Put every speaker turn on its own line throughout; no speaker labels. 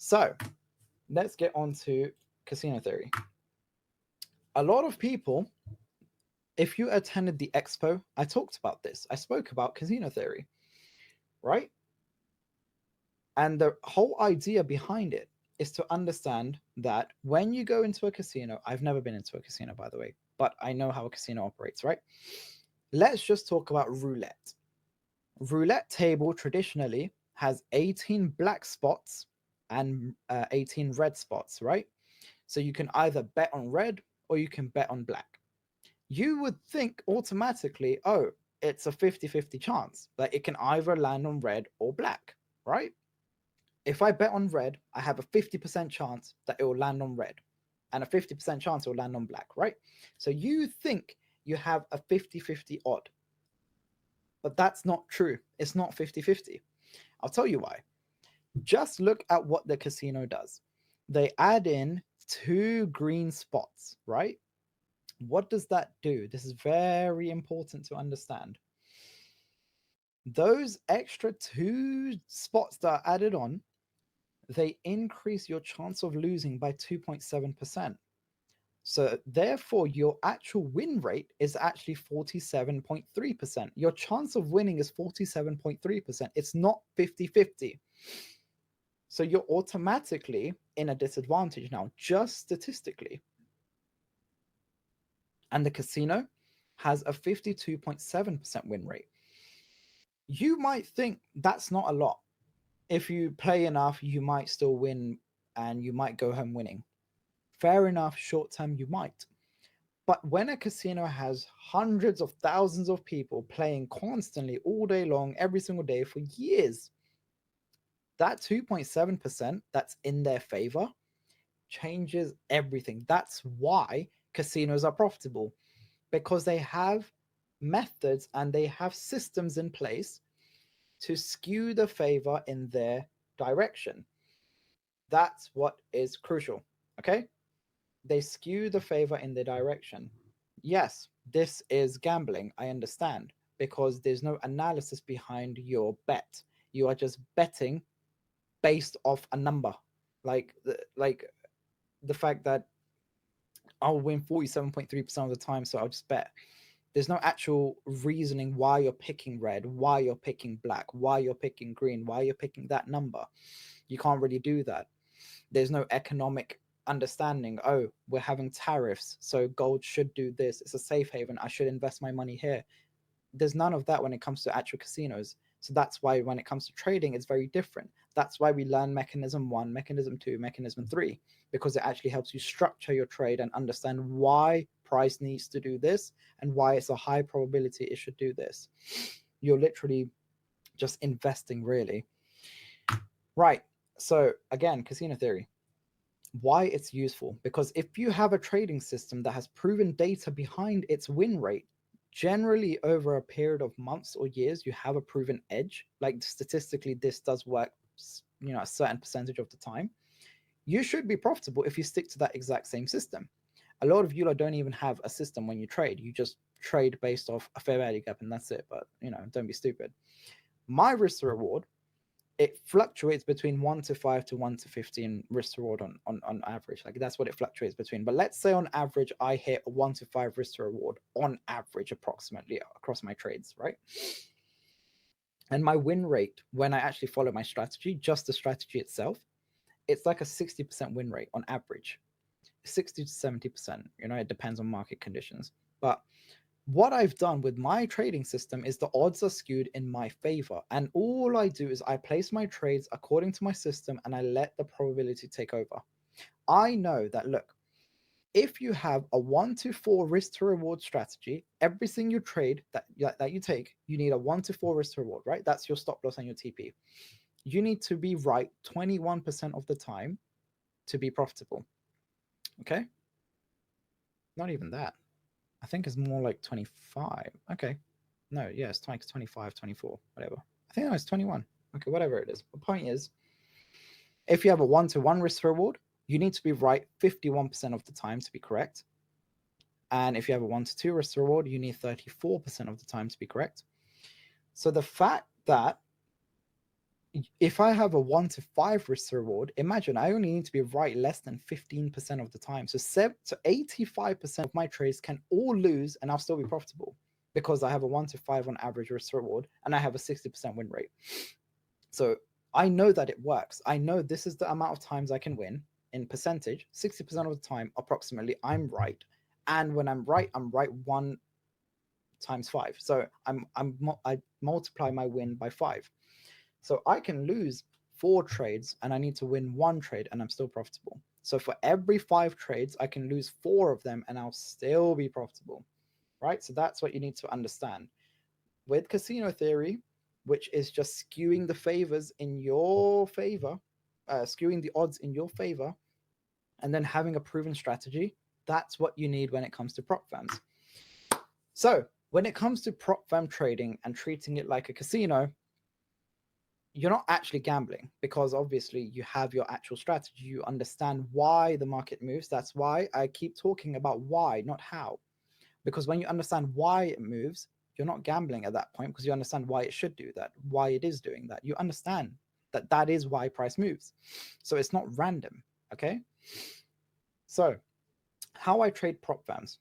So let's get on to casino theory. A lot of people, if you attended the expo, I talked about this. I spoke about casino theory, right? And the whole idea behind it is to understand that when you go into a casino, I've never been into a casino, by the way, but I know how a casino operates, right? Let's just talk about roulette. Roulette table traditionally has 18 black spots and 18 red spots, right? So you can either bet on red or you can bet on black. You would think automatically, oh, it's a 50-50 chance that it can either land on red or black, right? If I bet on red, I have a 50% chance that it will land on red and a 50% chance it will land on black, right? So you think you have a 50-50 odd, but that's not true. It's not 50-50. I'll tell you why. Just look at what the casino does. They add in 2 green spots, right? What does that do? This is very important to understand. Those extra 2 spots that are added on, they increase your chance of losing by 2.7%. So therefore, your actual win rate is actually 47.3%. Your chance of winning is 47.3%. It's not 50-50. So you're automatically in a disadvantage now, just statistically. And the casino has a 52.7% win rate. You might think that's not a lot. If you play enough, you might still win and you might go home winning. Fair enough, short term, you might. But when a casino has hundreds of thousands of people playing constantly all day long, every single day for years, that 2.7% that's in their favor changes everything. That's why casinos are profitable, because they have methods and they have systems in place to skew the favor in their direction. That's what is crucial. Okay? They skew the favor in their direction. Yes, this is gambling, I understand, because there's no analysis behind your bet. You are just betting based off a number. Like the fact that I'll win 47.3% of the time, so I'll just bet. There's no actual reasoning why you're picking red, why you're picking black, why you're picking green, why you're picking that number. You can't really do that. There's no economic understanding. Oh, we're having tariffs, so gold should do this. It's a safe haven. I should invest my money here. There's none of that when it comes to actual casinos. So that's why when it comes to trading, it's very different. That's why we learn mechanism 1, mechanism 2, mechanism 3, because it actually helps you structure your trade and understand why price needs to do this and why it's a high probability it should do this. You're literally just investing, really. Right. So again, casino theory. Why it's useful? Because if you have a trading system that has proven data behind its win rate, generally over a period of months or years, you have a proven edge. Like statistically, this does work, a certain percentage of the time. You should be profitable if you stick to that exact same system. A lot of you don't even have a system when you trade. You just trade based off a fair value gap and that's it. But, don't be stupid. My risk to reward, it fluctuates between 1 to 5 to 1 to 15 risk to reward on average. Like that's what it fluctuates between. But let's say on average, I hit a 1 to 5 risk to reward on average, approximately across my trades, right? And my win rate, when I actually follow my strategy, just the strategy itself, it's like a 60% win rate on average, 60 to 70%. It depends on market conditions. But what I've done with my trading system is the odds are skewed in my favor. And all I do is I place my trades according to my system and I let the probability take over. I know that, look, if you have a 1 to 4 risk to reward strategy, every single trade that you take, you need a 1 to 4 risk to reward, right? That's your stop loss and your TP. You need to be right 21% of the time to be profitable. Okay? Not even that. I think it's more like 25. Okay. No, yeah, it's 25, 24, whatever. I think that was 21. Okay, whatever it is. The point is, if you have a 1-to-1 risk reward, you need to be right 51% of the time to be correct. And if you have a 1-to-2 risk reward, you need 34% of the time to be correct. So the fact that if I have a 1 to 5 risk to reward, imagine I only need to be right less than 15% of the time. So 85% of my trades can all lose and I'll still be profitable because I have a 1 to 5 on average risk to reward and I have a 60% win rate. So I know that it works. I know this is the amount of times I can win in percentage. 60% of the time, approximately, I'm right. And when I'm right 1 times 5. So I multiply my win by 5. So I can lose 4 trades and I need to win 1 trade and I'm still profitable. So for every 5 trades, I can lose 4 of them and I'll still be profitable, right? So that's what you need to understand. With casino theory, which is just skewing the favors in your favor, skewing the odds in your favor, and then having a proven strategy, that's what you need when it comes to prop firms. So when it comes to prop firm trading and treating it like a casino, you're not actually gambling because obviously you have your actual strategy. You understand why the market moves. That's why I keep talking about why, not how. Because when you understand why it moves, you're not gambling at that point because you understand why it should do that, why it is doing that. You understand that that is why price moves. So it's not random, okay? So how I trade prop firms.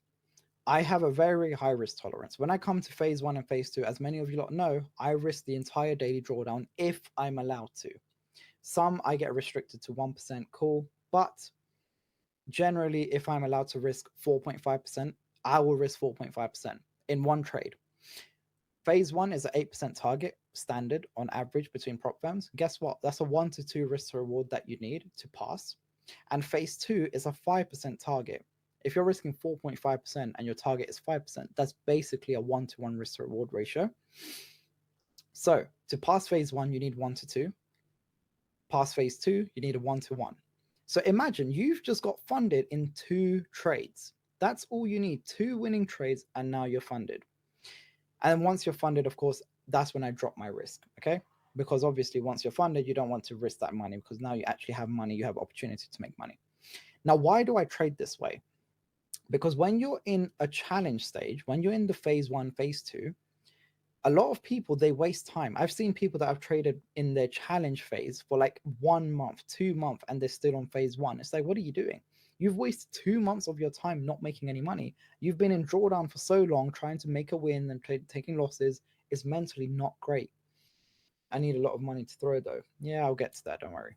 I have a very high risk tolerance. When I come to phase 1 and phase 2, as many of you lot know, I risk the entire daily drawdown if I'm allowed to. Some I get restricted to 1%, cool. But generally, if I'm allowed to risk 4.5%, I will risk 4.5% in one trade. Phase 1 is an 8% target standard on average between prop firms. Guess what? That's a 1 to 2 risk to reward that you need to pass. And phase 2 is a 5% target. If you're risking 4.5% and your target is 5%, that's basically a 1 to 1 risk to reward ratio. So to pass phase 1, you need 1 to 2. Pass phase 2, you need a 1 to 1. So imagine you've just got funded in 2 trades. That's all you need, 2 winning trades, and now you're funded. And once you're funded, of course, that's when I drop my risk, okay? Because obviously once you're funded, you don't want to risk that money because now you actually have money, you have opportunity to make money. Now, why do I trade this way? Because when you're in a challenge stage, when you're in the phase 1, phase 2, a lot of people, they waste time. I've seen people that have traded in their challenge phase for like 1 month, 2 months, and they're still on phase 1. It's like, what are you doing? You've wasted 2 months of your time not making any money. You've been in drawdown for so long, trying to make a win and taking losses is mentally not great. I need a lot of money to throw though. Yeah, I'll get to that, don't worry.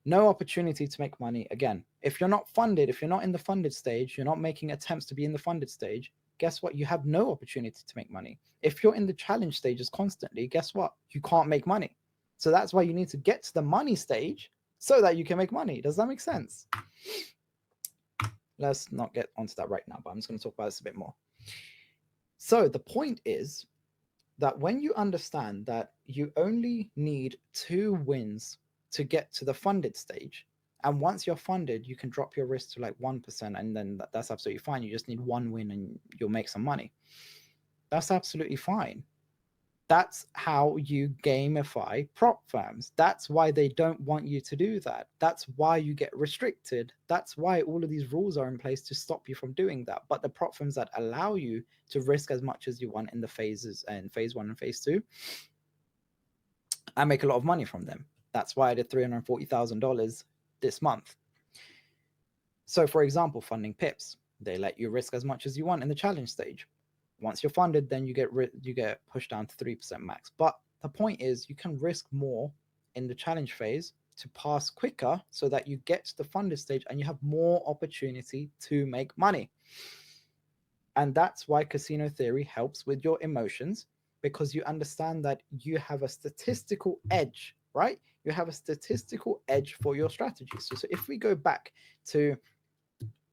No opportunity to make money. Again, if you're not funded, if you're not in the funded stage, you're not making attempts to be in the funded stage, guess what? You have no opportunity to make money. If you're in the challenge stages constantly, guess what? You can't make money. So that's why you need to get to the money stage so that you can make money. Does that make sense? Let's not get onto that right now, but I'm just going to talk about this a bit more. So the point is that when you understand that you only need 2 wins to get to the funded stage, and once you're funded, you can drop your risk to like 1%, and then that's absolutely fine. You just need 1 win and you'll make some money. That's absolutely fine. That's how you gamify prop firms. That's why they don't want you to do that. That's why you get restricted. That's why all of these rules are in place to stop you from doing that. But the prop firms that allow you to risk as much as you want in the phases, and phase 1 and phase 2, I make a lot of money from them. That's why I did $340,000 this month. So for example, funding pips, they let you risk as much as you want in the challenge stage. Once you're funded, then you get pushed down to 3% max. But the point is, you can risk more in the challenge phase to pass quicker so that you get to the funded stage and you have more opportunity to make money. And that's why casino theory helps with your emotions, because you understand that you have a statistical edge, right? You have a statistical edge for your strategy. So if we go back to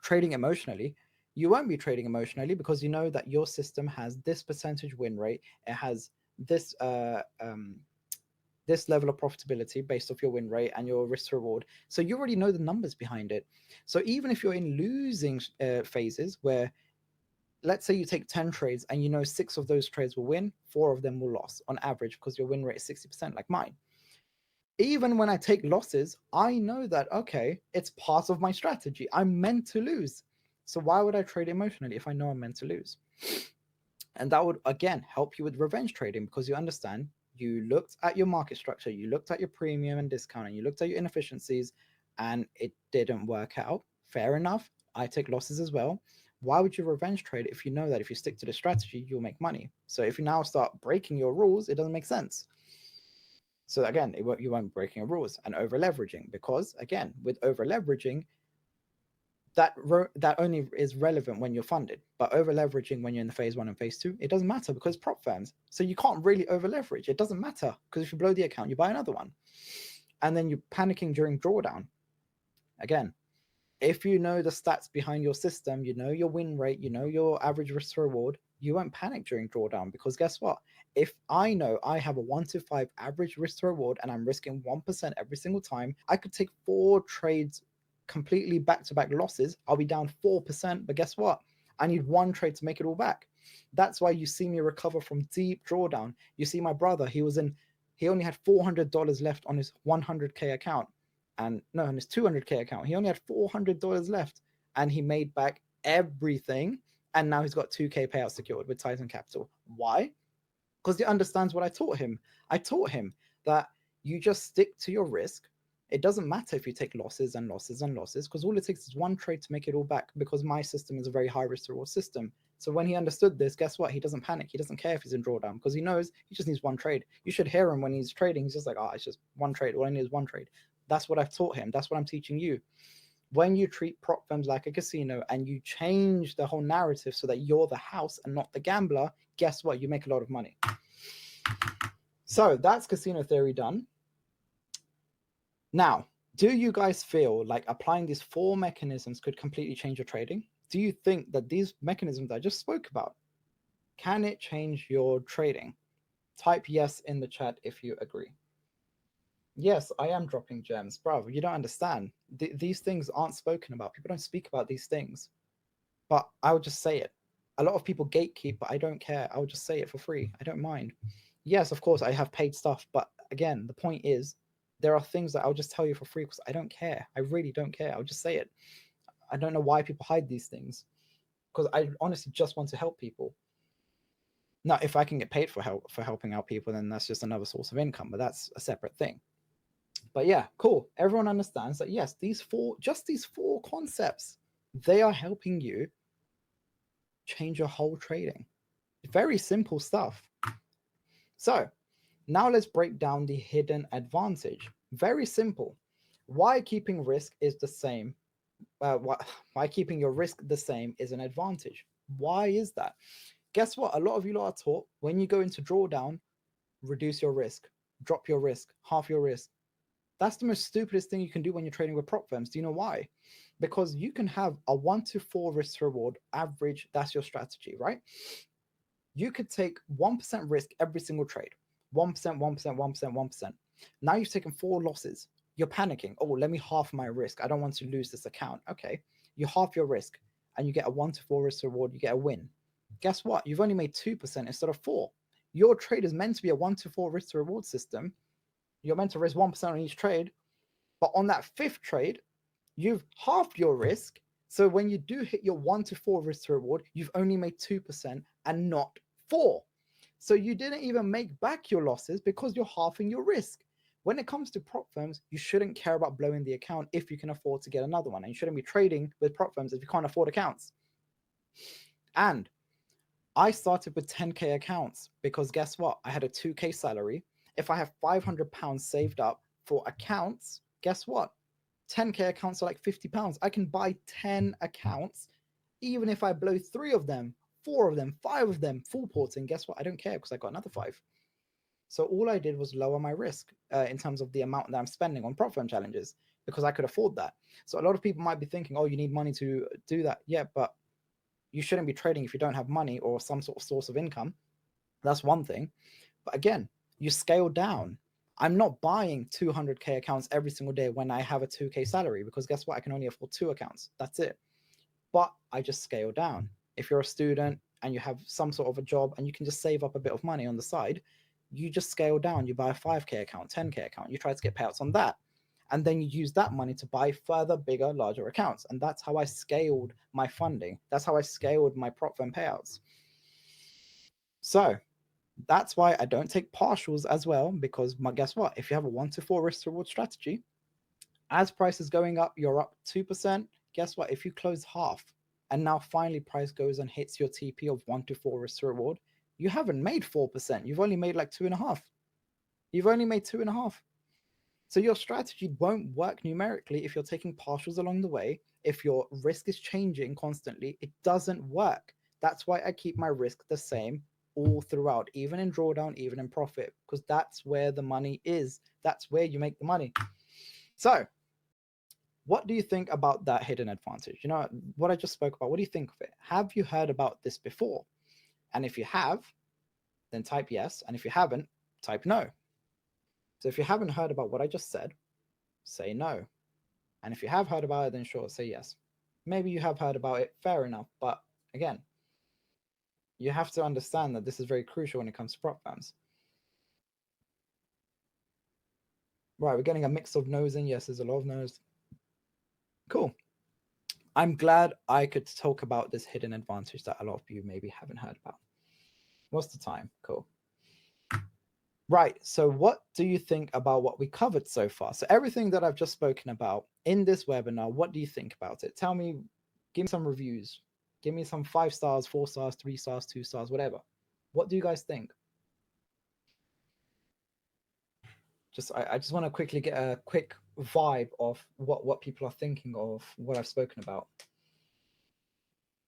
trading emotionally, you won't be trading emotionally because you know that your system has this percentage win rate. It has this this level of profitability based off your win rate and your risk to reward. So you already know the numbers behind it. So even if you're in losing phases where, let's say you take 10 trades and you know 6 of those trades will win, 4 of them will lose on average because your win rate is 60% like mine. Even when I take losses, I know that, okay, it's part of my strategy. I'm meant to lose. So why would I trade emotionally if I know I'm meant to lose? And that would, again, help you with revenge trading because you understand You looked at your market structure, you looked at your premium and discount, and you looked at your inefficiencies, and it didn't work out. Fair enough. I take losses as well. Why would you revenge trade if you know that if you stick to the strategy, you'll make money? So if you now start breaking your rules, it doesn't make sense. So again, you won't be breaking your rules and over leveraging, because again, with over leveraging, that only is relevant when you're funded. But over leveraging when you're in the phase one and phase two, it doesn't matter because prop firms. So you can't really over leverage. It doesn't matter because if you blow the account, you buy another one. And then you're panicking during drawdown. Again, if you know the stats behind your system, you know your win rate, you know your average risk to reward, you won't panic during drawdown, because guess what? If I know I have a 1 to 5 average risk to reward and I'm risking 1% every single time, I could take 4 trades completely back-to-back losses. I'll be down 4%, but guess what? I need 1 trade to make it all back. That's why you see me recover from deep drawdown. You see my brother, he only had $400 left on his 100K account. And no, on his 200K account, he only had $400 left, and he made back everything. And now he's got 2K payout secured with ZamcoCapital. Why? Because he understands what I taught him. I taught him that you just stick to your risk. It doesn't matter if you take losses and losses and losses, because all it takes is 1 trade to make it all back, because my system is a very high risk reward system. So when he understood this, guess what? He doesn't panic. He doesn't care if he's in drawdown, because he knows he just needs 1 trade. You should hear him when he's trading. He's just like, oh, it's just 1 trade. All I need is 1 trade. That's what I've taught him. That's what I'm teaching you. When you treat prop firms like a casino and you change the whole narrative so that you're the house and not the gambler, guess what? You make a lot of money. So that's casino theory done. Now, do you guys feel like applying these 4 mechanisms could completely change your trading? Do you think that these mechanisms I just spoke about, can it change your trading? Type yes in the chat if you agree. Yes, I am dropping gems. Bro, you don't understand. These things aren't spoken about. People don't speak about these things. But I would just say it. A lot of people gatekeep, but I don't care. I would just say it for free. I don't mind. Yes, of course, I have paid stuff. But again, the point is, there are things that I'll just tell you for free because I don't care. I really don't care. I'll just say it. I don't know why people hide these things, because I honestly just want to help people. Now, if I can get paid for helping out people, then that's just another source of income, but that's a separate thing. But yeah, cool. Everyone understands that, yes, these 4 concepts, they are helping you change your whole trading. Very simple stuff. So now let's break down the hidden advantage. Very simple. Why keeping risk is the same? Why keeping your risk the same is an advantage? Why is that? Guess what? A lot of you lot are taught when you go into drawdown, reduce your risk, drop your risk, half your risk. That's the most stupidest thing you can do when you're trading with prop firms. Do you know why? Because you can have a 1 to 4 risk to reward average. That's your strategy, right? You could take 1% risk every single trade. 1%, 1%, 1%, 1%. Now you've taken 4 losses. You're panicking. Oh, let me half my risk. I don't want to lose this account. Okay. You half your risk and you get a 1 to 4 risk to reward. You get a win. Guess what? You've only made 2% instead of 4. Your trade is meant to be a 1 to 4 risk to reward system. You're meant to risk 1% on each trade, but on that 5th trade, you've halved your risk. So when you do hit your 1 to 4 risk to reward, you've only made 2% and not 4. So you didn't even make back your losses because you're halving your risk. When it comes to prop firms, you shouldn't care about blowing the account if you can afford to get another one. And you shouldn't be trading with prop firms if you can't afford accounts. And I started with 10K accounts because guess what? I had a 2K salary. If I have £500 saved up for accounts, guess what? 10K accounts are like £50. I can buy 10 accounts, even if I blow 3 of them, 4 of them, 5 of them, full porting. Guess what? I don't care because I got another 5. So all I did was lower my risk in terms of the amount that I'm spending on prop firm challenges because I could afford that. So a lot of people might be thinking, oh, you need money to do that. Yeah, but you shouldn't be trading if you don't have money or some sort of source of income. That's one thing. But again, you scale down. I'm not buying 200K accounts every single day when I have a 2K salary because guess what? I can only afford 2 accounts. That's it. But I just scale down. If you're a student and you have some sort of a job and you can just save up a bit of money on the side, you just scale down. You buy a 5K account, 10K account. You try to get payouts on that. And then you use that money to buy further, bigger, larger accounts. And that's how I scaled my funding. That's how I scaled my prop firm payouts. So That's why I don't take partials as well, because guess what? If you have a 1-to-4 risk reward strategy, as price is going up, you're up 2%. Guess what? If you close half and now finally price goes and hits your TP of 1-to-4 risk reward, you haven't made 4%. You've only made like 2.5. You've only made 2.5. So your strategy won't work numerically if you're taking partials along the way. If your risk is changing constantly, it doesn't work. That's why I keep my risk the same all throughout, even in drawdown, even in profit, because that's where the money is. That's where you make the money. So what do you think about that hidden advantage? You know, what I just spoke about, what do you think of it? Have you heard about this before? And if you have, then type yes. And if you haven't, type no. So if you haven't heard about what I just said, say no. And if you have heard about it, then sure, say yes. Maybe you have heard about it, fair enough. But again, you have to understand that this is very crucial when it comes to prop firms. Right, we're getting a mix of no's and yeses, a lot of no's. Cool. I'm glad I could talk about this hidden advantage that a lot of you maybe haven't heard about. What's the time? Cool. Right, so what do you think about what we covered so far? So everything that I've just spoken about in this webinar, what do you think about it? Tell me, give me some reviews. Give me some 5 stars, 4 stars, 3 stars, 2 stars, whatever. What do you guys think? I just want to quickly get a quick vibe of what people are thinking of what I've spoken about.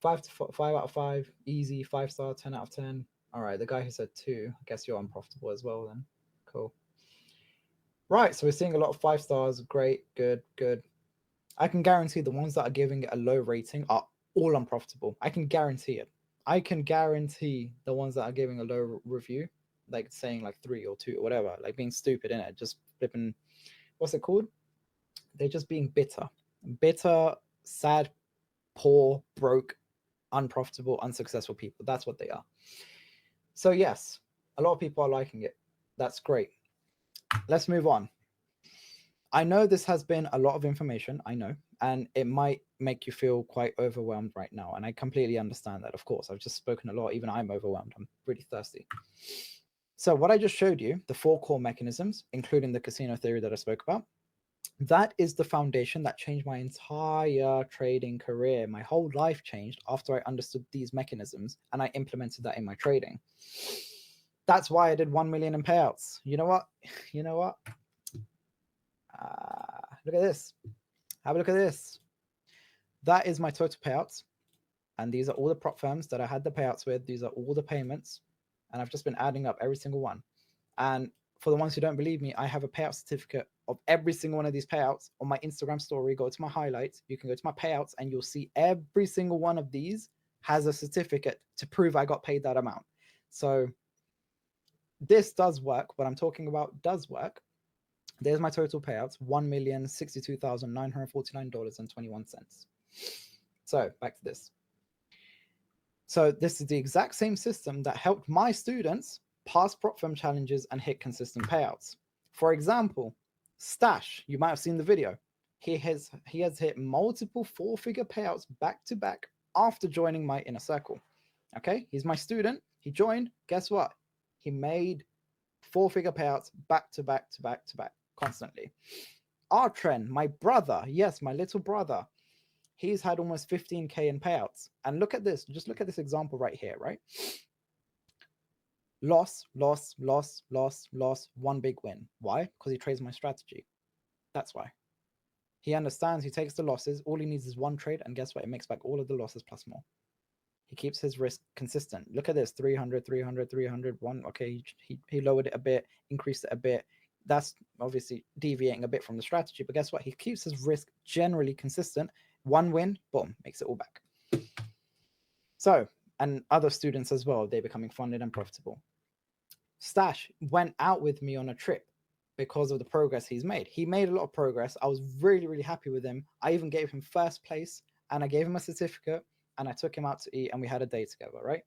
5 out of 5, easy, 5 star, 10 out of 10. All right, the guy who said 2, I guess you're unprofitable as well then. Cool. Right, so we're seeing a lot of 5 stars. Great, good, good. I can guarantee the ones that are giving it a low rating are all unprofitable. I can guarantee it. I can guarantee the ones that are giving a low review, like saying like 3 or 2 or whatever, like being stupid in it, just flipping, what's it called? They're just being bitter, sad, poor, broke, unprofitable, unsuccessful people. That's what they are. So yes, a lot of people are liking it. That's great. Let's move on. I know this has been a lot of information, I know, and it might make you feel quite overwhelmed right now. And I completely understand that, of course. I've just spoken a lot. Even I'm overwhelmed. I'm really thirsty. So what I just showed you, the 4 core mechanisms, including the casino theory that I spoke about, that is the foundation that changed my entire trading career. My whole life changed after I understood these mechanisms and I implemented that in my trading. That's why I did 1 million in payouts. You know what? You know what? Look at this. Have a look at this. That is my total payouts. And these are all the prop firms that I had the payouts with. These are all the payments. And I've just been adding up every single one. And for the ones who don't believe me, I have a payout certificate of every single one of these payouts on my Instagram story. Go to my highlights. You can go to my payouts and you'll see every single one of these has a certificate to prove I got paid that amount. So this does work. What I'm talking about does work. There's my total payouts, $1,062,949.21. So back to this. So this is the exact same system that helped my students pass prop firm challenges and hit consistent payouts. For example, Stash, you might have seen the video. He has hit multiple 4-figure payouts back to back after joining my inner circle. Okay, he's my student. He joined. Guess what? He made 4-figure payouts back to back to back to back constantly. Our trend, my brother, yes, my little brother, he's had almost 15K in payouts. And look at this, just look at this example right here, right? Loss, loss, loss, loss, loss, one big win. Why? Because he trades my strategy. That's why. He understands, he takes the losses. All he needs is one trade. And guess what? It makes back all of the losses plus more. He keeps his risk consistent. Look at this, 300, 300, 300, 1. Okay, he lowered it a bit, increased it a bit. That's obviously deviating a bit from the strategy. But guess what? He keeps his risk generally consistent. One win, boom, makes it all back. So, and other students as well, they're becoming funded and profitable. Stash went out with me on a trip because of the progress he's made. He made a lot of progress. I was really, really happy with him. I even gave him first place and I gave him a certificate and I took him out to eat and we had a day together, right?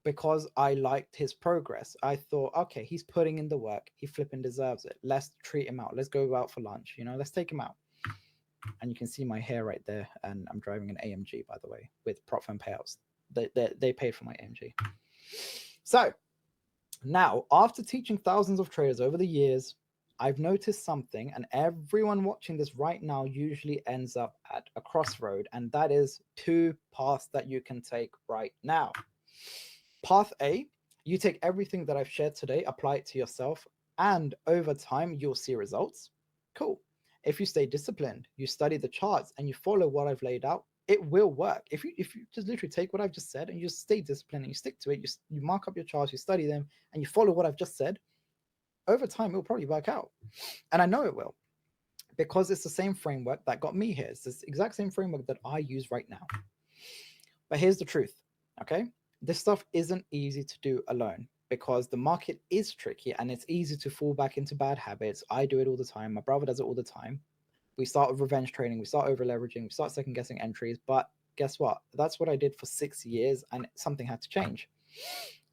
Because I liked his progress. I thought, okay, he's putting in the work. He flipping deserves it. Let's treat him out. Let's go out for lunch. You know, let's take him out. And you can see my hair right there. And I'm driving an AMG, by the way, with prop firm payouts. They paid for my AMG. So Now, after teaching thousands of traders over the years, I've noticed something, and everyone watching this right now usually ends up at a crossroad, and that is two paths that you can take right now. Path A, you take everything that I've shared today, apply it to yourself, and over time, you'll see results. Cool. If you stay disciplined, you study the charts, and you follow what I've laid out, it will work. If you just literally take what I've just said and you just stay disciplined and you stick to it, you mark up your charts, you study them, and you follow what I've just said, over time, it will probably work out. And I know it will because it's the same framework that got me here. It's this exact same framework that I use right now. But here's the truth, okay? This stuff isn't easy to do alone because the market is tricky and it's easy to fall back into bad habits. I do it all the time. My brother does it all the time. We start with revenge trading, we start over leveraging, we start second guessing entries. But guess what? That's what I did for 6 years and something had to change.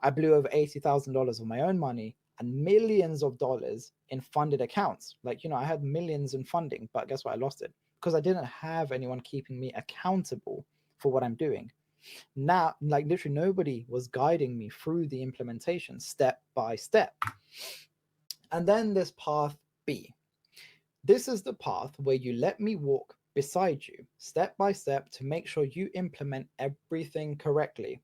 I blew over $80,000 of my own money and millions of dollars in funded accounts. Like, I had millions in funding, but guess what? I lost it because I didn't have anyone keeping me accountable for what I'm doing. Now, like literally nobody was guiding me through the implementation step by step. And then there's path B. This is the path where you let me walk beside you step by step to make sure you implement everything correctly.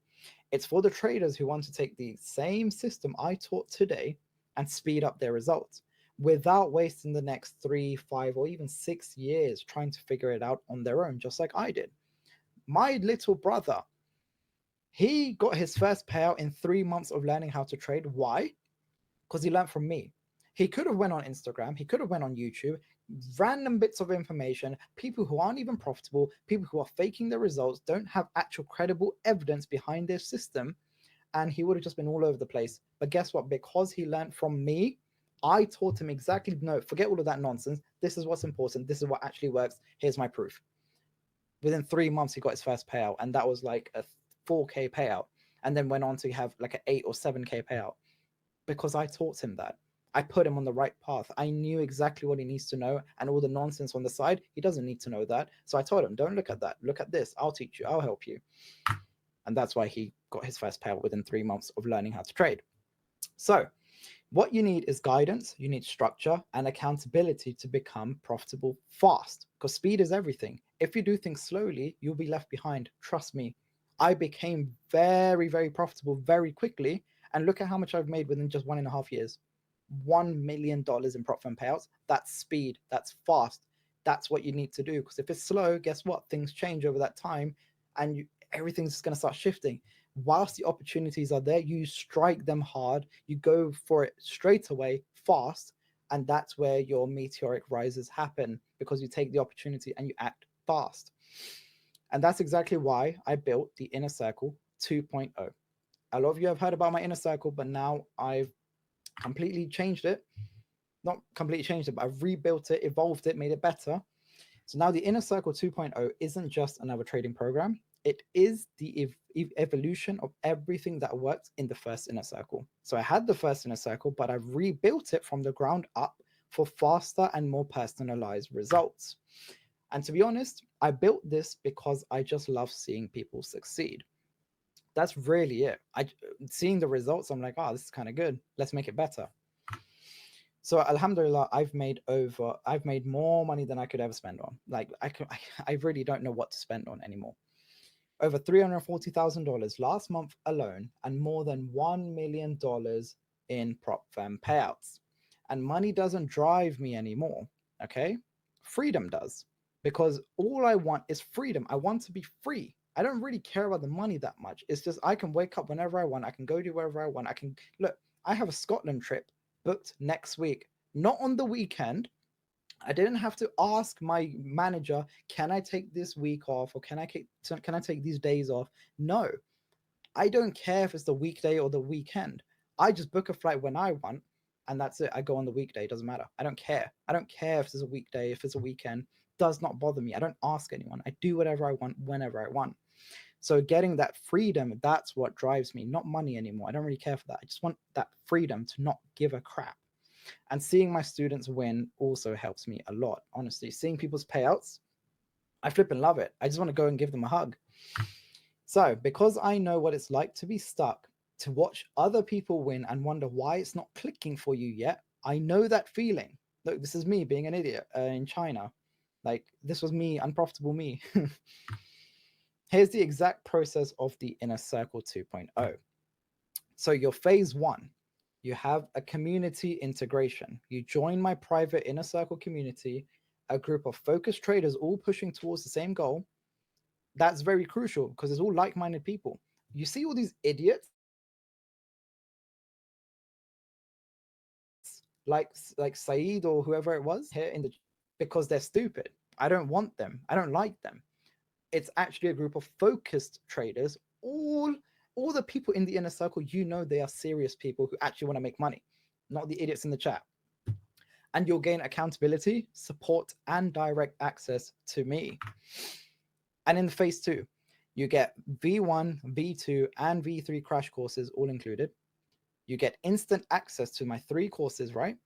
It's for the traders who want to take the same system I taught today and speed up their results without wasting the next 3, 5, or even 6 years trying to figure it out on their own, just like I did. My little brother, he got his first payout in 3 months of learning how to trade. Why? Because he learned from me. He could have went on Instagram, he could have went on YouTube, random bits of information, people who aren't even profitable, people who are faking their results, don't have actual credible evidence behind their system, and he would have just been all over the place. But guess what? Because he learned from me, I taught him exactly, no, forget all of that nonsense. This is what's important. This is what actually works. Here's my proof. Within 3 months, he got his first payout, and that was like a 4K payout, and then went on to have like an 8 or 7K payout because I taught him that. I put him on the right path. I knew exactly what he needs to know, and all the nonsense on the side, he doesn't need to know that. So I told him, don't look at that. Look at this. I'll teach you. I'll help you. And that's why he got his first payout within 3 months of learning how to trade. So what you need is guidance, you need structure and accountability to become profitable fast, because speed is everything. If you do things slowly, you'll be left behind. Trust me. I became very, very profitable very quickly. And look at how much I've made within just 1.5 years. $1 million in profit and payouts. That's speed. That's fast. That's what you need to do. Because if it's slow, guess what? Things change over that time and everything's just going to start shifting. Whilst the opportunities are there, you strike them hard. You go for it straight away, fast. And that's where your meteoric rises happen, because you take the opportunity and you act fast. And that's exactly why I built the Inner Circle 2.0. A lot of you have heard about my Inner Circle, but now I've completely changed it. Not completely changed it, but I've rebuilt it, evolved it, made it better. So now the Inner Circle 2.0 isn't just another trading program. It is the evolution of everything that worked in the first Inner Circle. So I had the first Inner Circle, but I've rebuilt it from the ground up for faster and more personalized results. And to be honest, I built this because I just love seeing people succeed. That's really it. Seeing the results, I'm like, oh, this is kind of good. Let's make it better. So alhamdulillah, I've made more money than I could ever spend on. Like I really don't know what to spend on anymore. Over $340,000 last month alone, and more than $1 million in prop firm payouts. And money doesn't drive me anymore. Okay, freedom does, because all I want is freedom. I want to be free. I don't really care about the money that much. It's just I can wake up whenever I want. I can go do wherever I want. I have a Scotland trip booked next week, not on the weekend. I didn't have to ask my manager, can I take this week off, or can I take these days off? No, I don't care if it's the weekday or the weekend. I just book a flight when I want, and that's it. I go on the weekday. It doesn't matter. I don't care. I don't care if it's a weekday, if it's a weekend. Does not bother me. I don't ask anyone. I do whatever I want whenever I want. So getting that freedom, that's what drives me, not money anymore. I don't really care for that. I just want that freedom to not give a crap. And seeing my students win also helps me a lot. Honestly, seeing people's payouts, I flipping love it. I just want to go and give them a hug. So because I know what it's like to be stuck, to watch other people win and wonder why it's not clicking for you yet. I know that feeling. Look, this is me being an idiot in China. Like, this was me, unprofitable me. Here's the exact process of the Inner Circle 2.0. So your phase one, you have a community integration. You join my private Inner Circle community, a group of focused traders all pushing towards the same goal. That's very crucial because it's all like-minded people. You see all these idiots like Saeed or whoever it was here in the, because they're stupid. I don't want them. I don't like them. It's actually a group of focused traders. All the people in the Inner Circle, you know, they are serious people who actually want to make money, not the idiots in the chat. And you'll gain accountability, support, and direct access to me. And in phase two, you get V1, V2, and V3 crash courses all included. You get instant access to my 3 courses, right?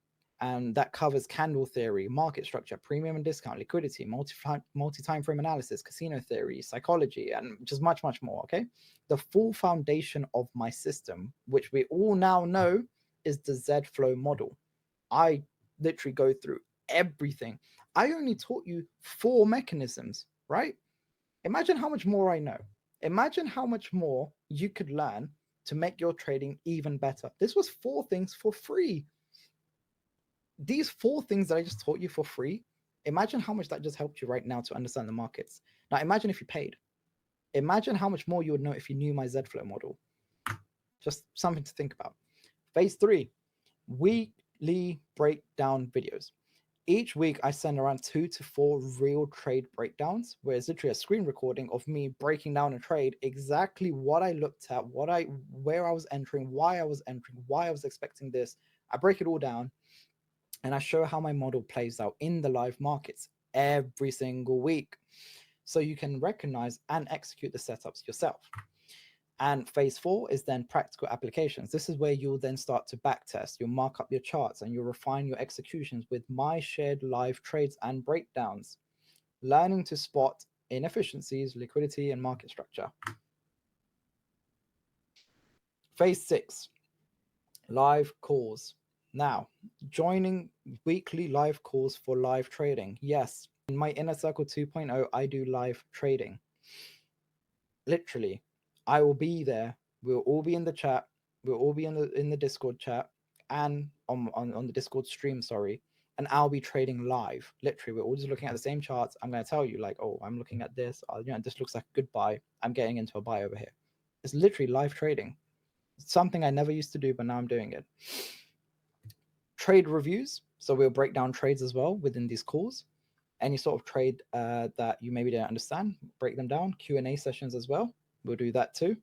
And that covers candle theory, market structure, premium and discount, liquidity, multi-time frame analysis, casino theory, psychology, and just much, much more, okay? The full foundation of my system, which we all now know is the Z flow model. I literally go through everything. I only taught you 4 mechanisms, right? Imagine how much more I know. Imagine how much more you could learn to make your trading even better. This was 4 things for free. These 4 things that I just taught you for free, imagine how much that just helped you right now to understand the markets. Now imagine if you paid. Imagine how much more you would know if you knew my Z-Flow model. Just something to think about. Phase 3, weekly breakdown videos. Each week I send around 2 to 4 real trade breakdowns, where it's literally a screen recording of me breaking down a trade, exactly what I looked at, where I was entering, why I was entering, why I was expecting this. I break it all down and I show how my model plays out in the live markets every single week. So you can recognize and execute the setups yourself. And phase 4 is then practical applications. This is where you'll then start to backtest. You'll mark up your charts and you'll refine your executions with my shared live trades and breakdowns, learning to spot inefficiencies, liquidity, and market structure. Phase 6, live calls. Now, joining weekly live calls for live trading. Yes, in my Inner Circle 2.0, I do live trading. Literally, I will be there. We'll all be in the chat. We'll all be in the Discord chat and on the Discord stream, sorry. And I'll be trading live. Literally, we're all just looking at the same charts. I'm going to tell you, like, oh, I'm looking at this. This looks like a good buy. I'm getting into a buy over here. It's literally live trading. It's something I never used to do, but now I'm doing it. Trade reviews. So we'll break down trades as well within these calls. Any sort of trade that you maybe don't understand, break them down. Q&A sessions as well. We'll do that too.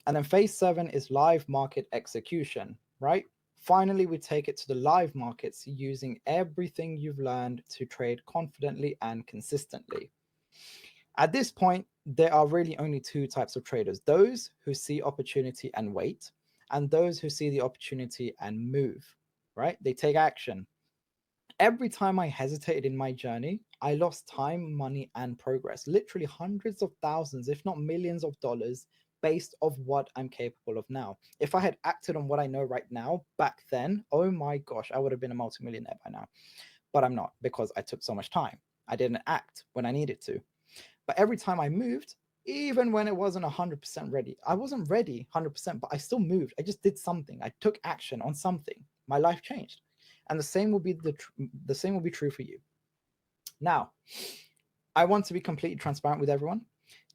And then phase 7 is live market execution, right? Finally, we take it to the live markets using everything you've learned to trade confidently and consistently. At this point, there are really only 2 types of traders: those who see opportunity and wait, and those who see the opportunity and move, right? They take action. Every time I hesitated in my journey, I lost time, money, and progress. Literally hundreds of thousands, if not millions of dollars, based off what I'm capable of now. If I had acted on what I know right now back then, oh my gosh, I would have been a multimillionaire by now. But I'm not, because I took so much time. I didn't act when I needed to. But every time I moved, even when it wasn't 100% ready, I wasn't ready 100%, but I still moved. I just did something. I took action on something. My life changed. And the same will be true for you. Now, I want to be completely transparent with everyone.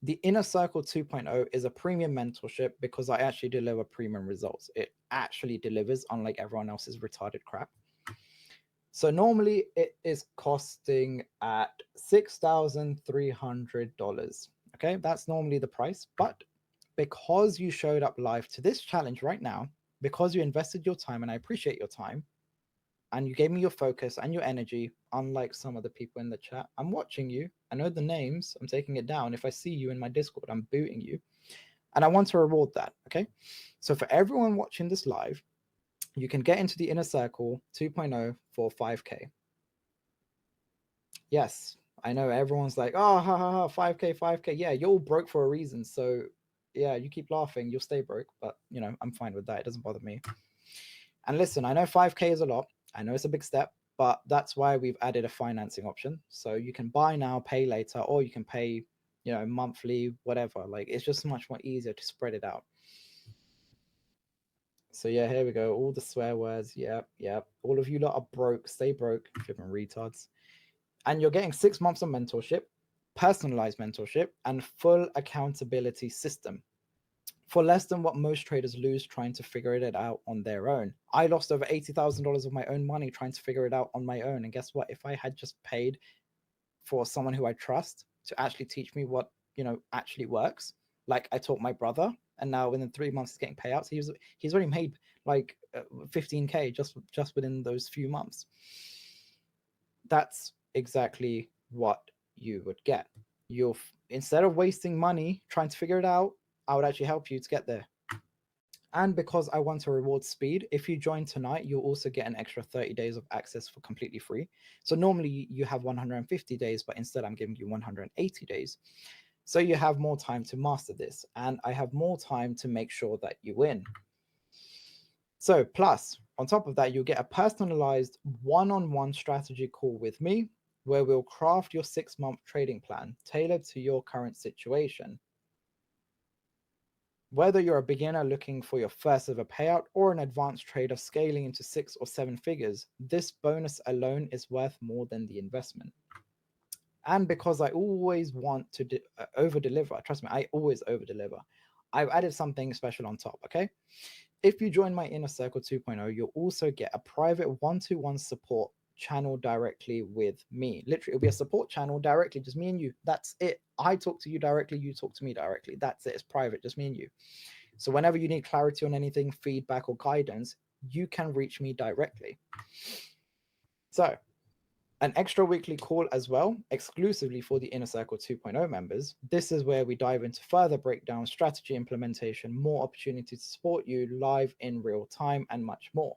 The Inner Circle 2.0 is a premium mentorship because I actually deliver premium results. It actually delivers, unlike everyone else's retarded crap. So normally it is costing at $6,300. Okay, that's normally the price. But because you showed up live to this challenge right now, because you invested your time, and I appreciate your time, and you gave me your focus and your energy, unlike some of the people in the chat. I'm watching you. I know the names. I'm taking it down. If I see you in my Discord, I'm booting you. And I want to reward that, okay? So for everyone watching this live, you can get into the Inner Circle 2.0 for 5K. Yes, I know everyone's like, oh, ha, ha, ha, 5K, 5K. Yeah, you're all broke for a reason. So yeah, you keep laughing, you'll stay broke. But you know, I'm fine with that. It doesn't bother me. And listen, I know 5K is a lot. I know it's a big step, but that's why we've added a financing option. So you can buy now, pay later, or you can pay, you know, monthly, whatever. Like it's just much more easier to spread it out. So yeah, here we go. All the swear words. Yep, yep. All of you lot are broke. Stay broke, flipping retards. And you're getting 6 months of mentorship, personalized mentorship, and full accountability system for less than what most traders lose trying to figure it out on their own. I lost over $80,000 of my own money trying to figure it out on my own. And guess what? If I had just paid for someone who I trust to actually teach me what, you know, actually works, like I taught my brother, and now within 3 months he's getting payouts. He's already made like 15K just within those few months. That's exactly what you would get. You'll, instead of wasting money trying to figure it out, I would actually help you to get there. And because I want to reward speed, if you join tonight, you'll also get an extra 30 days of access for completely free. So normally you have 150 days, but instead I'm giving you 180 days. So you have more time to master this, and I have more time to make sure that you win. So plus, on top of that, you'll get a personalized one-on-one strategy call with me, where we'll craft your 6-month trading plan tailored to your current situation. Whether you're a beginner looking for your first ever payout or an advanced trader scaling into 6 or 7 figures, this bonus alone is worth more than the investment. And because I always want to over deliver, trust me, I always over deliver, I've added something special on top, okay? If you join my Inner Circle 2.0, you'll also get a private one-to-one support channel directly with me. Literally, it'll be a support channel directly, just me and you. That's it. I talk to you directly, you talk to me directly. That's it. It's private, just me and you. So whenever you need clarity on anything, feedback or guidance, you can reach me directly. So an extra weekly call as well, exclusively for the Inner Circle 2.0 members. This is where we dive into further breakdown, strategy implementation, more opportunity to support you live in real time, and much more.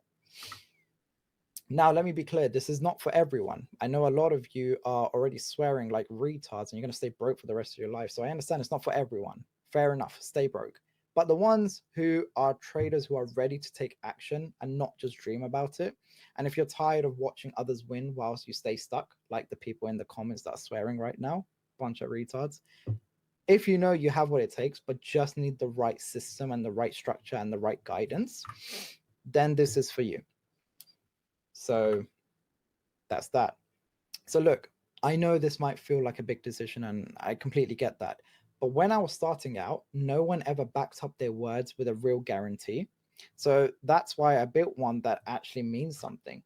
Now, let me be clear, this is not for everyone. I know a lot of you are already swearing like retards and you're going to stay broke for the rest of your life. So I understand it's not for everyone. Fair enough, stay broke. But the ones who are traders who are ready to take action and not just dream about it, and if you're tired of watching others win whilst you stay stuck, like the people in the comments that are swearing right now, bunch of retards, if you know you have what it takes, but just need the right system and the right structure and the right guidance, then this is for you. So that's that. So look, I know this might feel like a big decision and I completely get that. But when I was starting out, no one ever backed up their words with a real guarantee. So that's why I built one that actually means something.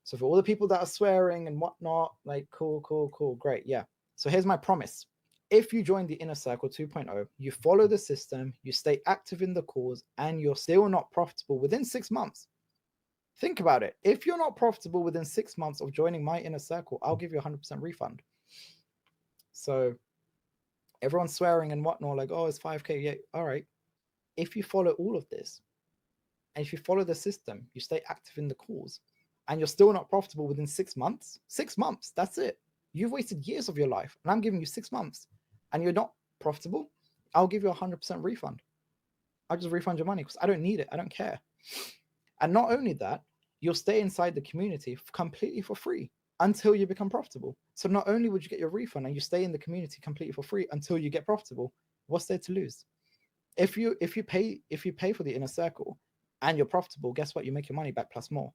So for all the people that are swearing and whatnot, like cool, great, yeah. So here's my promise. If you join the Inner Circle 2.0, you follow the system, you stay active in the cause, and you're still not profitable within 6 months. Think about it. If you're not profitable within 6 months of joining my Inner Circle, I'll give you a 100% refund. So everyone's swearing and whatnot, like, oh, it's 5K. Yeah, all right. If you follow all of this, and if you follow the system, you stay active in the cause, and you're still not profitable within 6 months, 6 months, that's it. You've wasted years of your life, and I'm giving you 6 months, and you're not profitable, I'll give you a 100% refund. I'll just refund your money because I don't need it. I don't care. And not only that, you'll stay inside the community completely for free until you become profitable. So not only would you get your refund and you stay in the community completely for free until you get profitable, what's there to lose? If you pay for the Inner Circle and you're profitable, guess what? You make your money back plus more.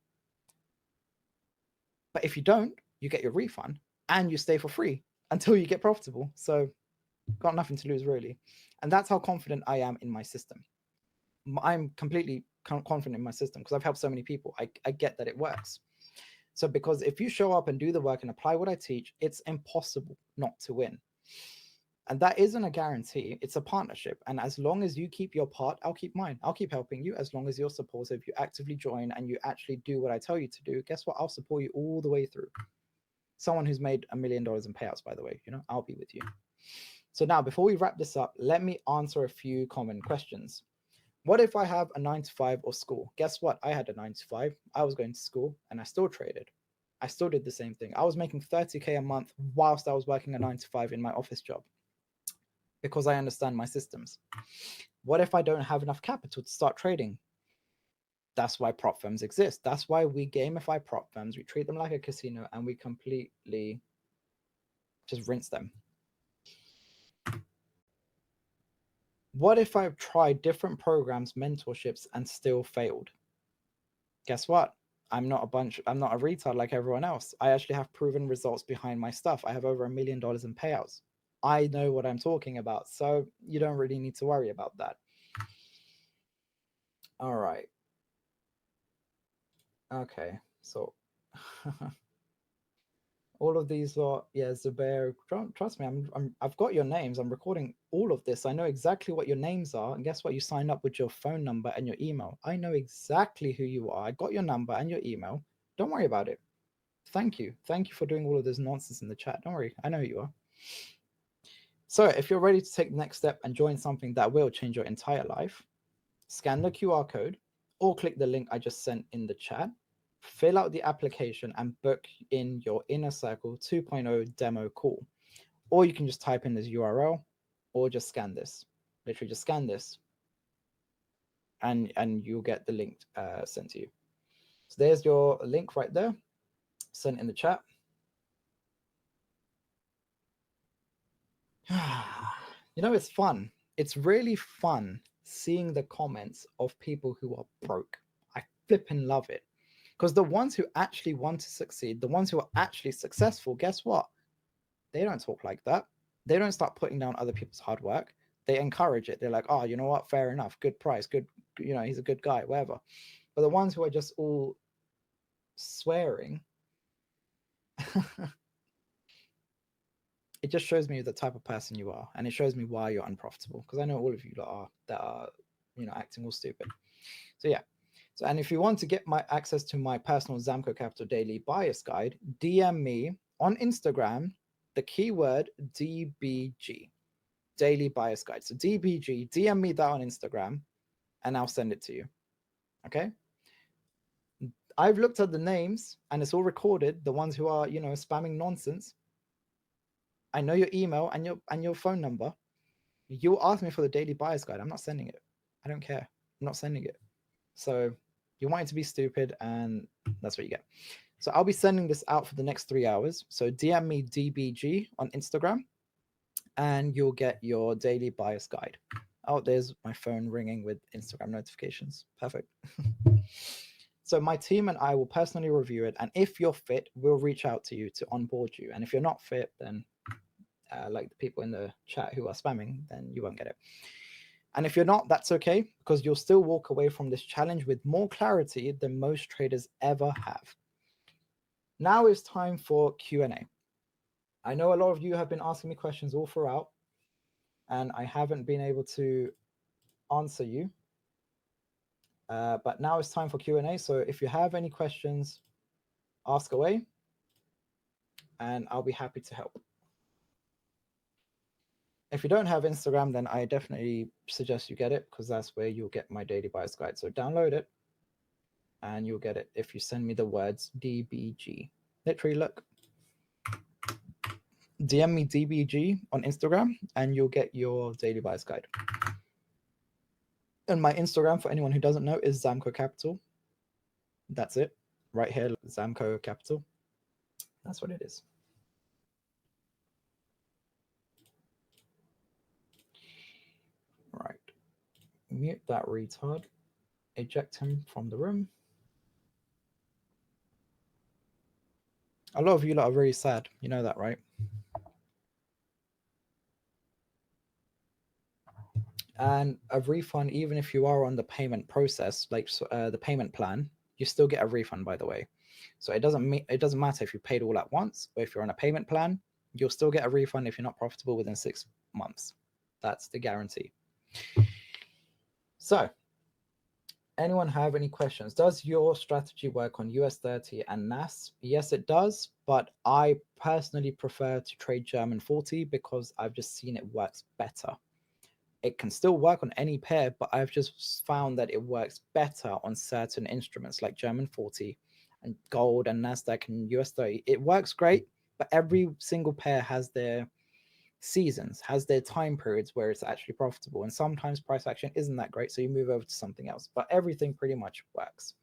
But if you don't, you get your refund and you stay for free until you get profitable. So got nothing to lose really. And that's how confident I am in my system. I'm completely confident in my system because I've helped so many people. I get that it works. So because if you show up and do the work and apply what I teach, it's impossible not to win. And that isn't a guarantee. It's a partnership. And as long as you keep your part, I'll keep mine. I'll keep helping you as long as you're supportive, you actively join and you actually do what I tell you to do. Guess what? I'll support you all the way through. Someone who's made $1 million in payouts, by the way, I'll be with you. So now, before we wrap this up, let me answer a few common questions. What if I have a 9-to-5 or school? Guess what? I had a 9-to-5. I was going to school and I still traded. I still did the same thing. I was making 30K a month whilst I was working a 9-to-5 in my office job. because I understand my systems. What if I don't have enough capital to start trading? That's why prop firms exist. That's why we gamify prop firms. We treat them like a casino, and we completely just rinse them. What if I've tried different programs, mentorships, and still failed? Guess what? I'm not a retard like everyone else. I actually have proven results behind my stuff. I have over $1 million in payouts. I know what I'm talking about. So you don't really need to worry about that. All right. Okay. So all of these are, yeah, Zubair, trust me, I've got your names. I'm recording all of this. I know exactly what your names are. And guess what? You signed up with your phone number and your email. I know exactly who you are. I got your number and your email. Don't worry about it. Thank you. Thank you for doing all of this nonsense in the chat. Don't worry. I know who you are. So if you're ready to take the next step and join something that will change your entire life, scan the QR code or click the link I just sent in the chat. Fill out the application and book in your Inner Circle 2.0 demo call. Or you can just type in this URL or just scan this. Literally just scan this and you'll get the link sent to you. So there's your link right there, sent in the chat. You know, it's fun. It's really fun seeing the comments of people who are broke. I flipping love it. Because the ones who actually want to succeed, the ones who are actually successful, guess what? They don't talk like that. They don't start putting down other people's hard work. They encourage it. They're like, oh, you know what? Fair enough. Good price. Good, you know, he's a good guy, whatever. But the ones who are just all swearing, it just shows me the type of person you are. And it shows me why you're unprofitable. Because I know all of you that are, you know, acting all stupid. So yeah. So, and if you want to get my access to my personal ZamcoCapital Daily Bias Guide, DM me on Instagram the keyword DBG, Daily Bias Guide. So DBG, DM me that on Instagram, and I'll send it to you. Okay. I've looked at the names, and it's all recorded. The ones who are, you know, spamming nonsense. I know your email and your phone number. You ask me for the Daily Bias Guide. I'm not sending it. I don't care. I'm not sending it. So you want it to be stupid, and that's what you get. So I'll be sending this out for the next 3 hours. So DM me DBG on Instagram, and you'll get your Daily Bias Guide. Oh, there's my phone ringing with Instagram notifications. Perfect. So my team and I will personally review it, and if you're fit, we'll reach out to you to onboard you. And if you're not fit, then like the people in the chat who are spamming, then you won't get it. And if you're not, that's okay, because you'll still walk away from this challenge with more clarity than most traders ever have. Now it's time for Q&A. I know a lot of you have been asking me questions all throughout, and I haven't been able to answer you. But now it's time for Q&A. So if you have any questions, ask away, and I'll be happy to help. If you don't have Instagram, then I definitely suggest you get it, because that's where you'll get my Daily Bias Guide. So download it, and you'll get it if you send me the words DBG. Literally, look. DM me DBG on Instagram, and you'll get your Daily Bias Guide. And my Instagram, for anyone who doesn't know, is ZamcoCapital. That's it. Right here, ZamcoCapital. That's what it is. Right. Mute that retard. Eject him from the room. A lot of you lot are very sad. You know that, right? And a refund, even if you are on the payment process, like the payment plan, you still get a refund, by the way. So it doesn't matter if you paid all at once, or if you're on a payment plan, you'll still get a refund if you're not profitable within 6 months. That's the guarantee. So anyone have any questions? Does your strategy work on US30 and NAS? Yes, it does, but I personally prefer to trade German 40 because I've just seen it works better. It can still work on any pair, but I've just found that it works better on certain instruments like German 40 and gold and NASDAQ and US30. It works great, but every single pair has their seasons, has their time periods where it's actually profitable. And sometimes price action isn't that great, so you move over to something else. But everything pretty much works.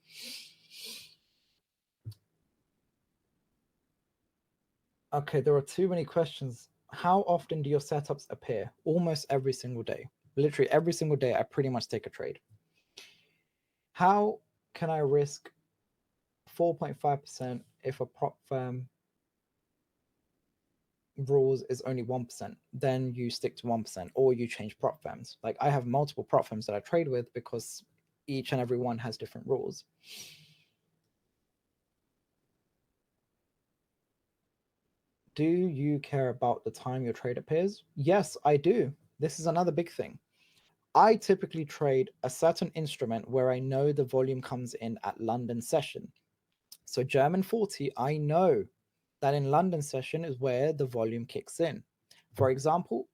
Okay, there are too many questions. How often do your setups appear? Almost every single day. Literally every single day, I pretty much take a trade. How can I risk 4.5% if a prop firm rules is only 1%? Then you stick to 1%, or you change prop firms. Like, I have multiple prop firms that I trade with because each and every one has different rules. Do you care about the time your trade appears? Yes, I do. This is another big thing. I typically trade a certain instrument where I know the volume comes in at London session. So German 40, I know that in London session is where the volume kicks in. For example,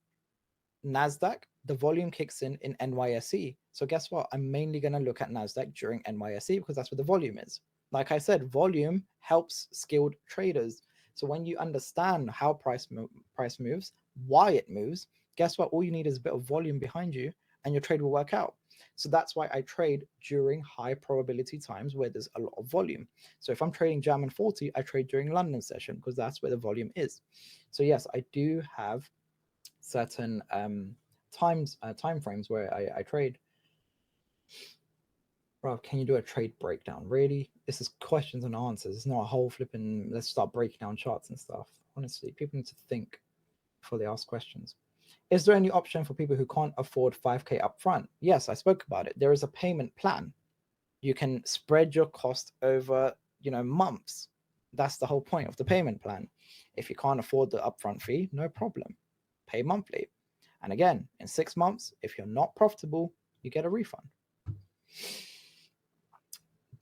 NASDAQ, the volume kicks in NYSE. So guess what? I'm mainly going to look at NASDAQ during NYSE because that's where the volume is. Like I said, volume helps skilled traders. So when you understand how price moves, why it moves, guess what? All you need is a bit of volume behind you and your trade will work out. So that's why I trade during high probability times where there's a lot of volume. So if I'm trading German 40, I trade during London session because that's where the volume is. So yes, I do have certain time frames where I trade. Bro, can you do a trade breakdown? Really? This is questions and answers. It's not a whole flipping let's start breaking down charts and stuff. Honestly, people need to think before they ask questions. Is there any option for people who can't afford 5K upfront? Yes, I spoke about it. There is a payment plan. You can spread your cost over, months. That's the whole point of the payment plan. If you can't afford the upfront fee, no problem. Pay monthly. And again, in 6 months, if you're not profitable, you get a refund.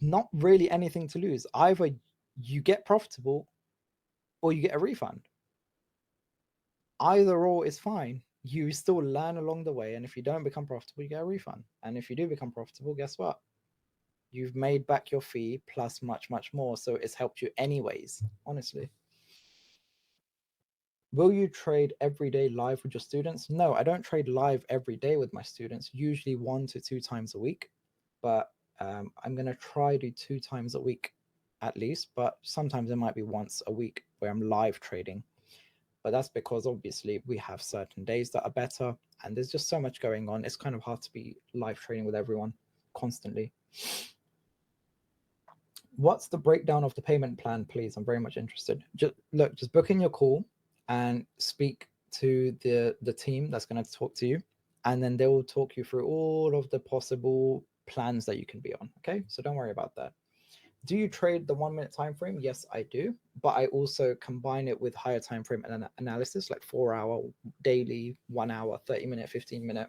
Not really anything to lose. Either you get profitable or you get a refund. Either or is fine. You still learn along the way. And if you don't become profitable, you get a refund. And if you do become profitable, guess what? You've made back your fee plus much, much more. So it's helped you anyways, honestly. Will you trade every day live with your students? No, I don't trade live every day with my students, usually 1 to 2 times a week. But I'm going to try to do 2 times a week at least. But sometimes it might be once a week where I'm live trading. But that's because obviously we have certain days that are better and there's just so much going on. It's kind of hard to be live trading with everyone constantly. What's the breakdown of the payment plan, please? I'm very much interested. Just book in your call and speak to the team that's going to talk to you, and then they will talk you through all of the possible plans that you can be on. Okay, so don't worry about that. Do you trade the 1 minute time frame? Yes, I do, but I also combine it with higher time frame analysis, like 4 hour daily, 1 hour, 30 minute, 15 minute.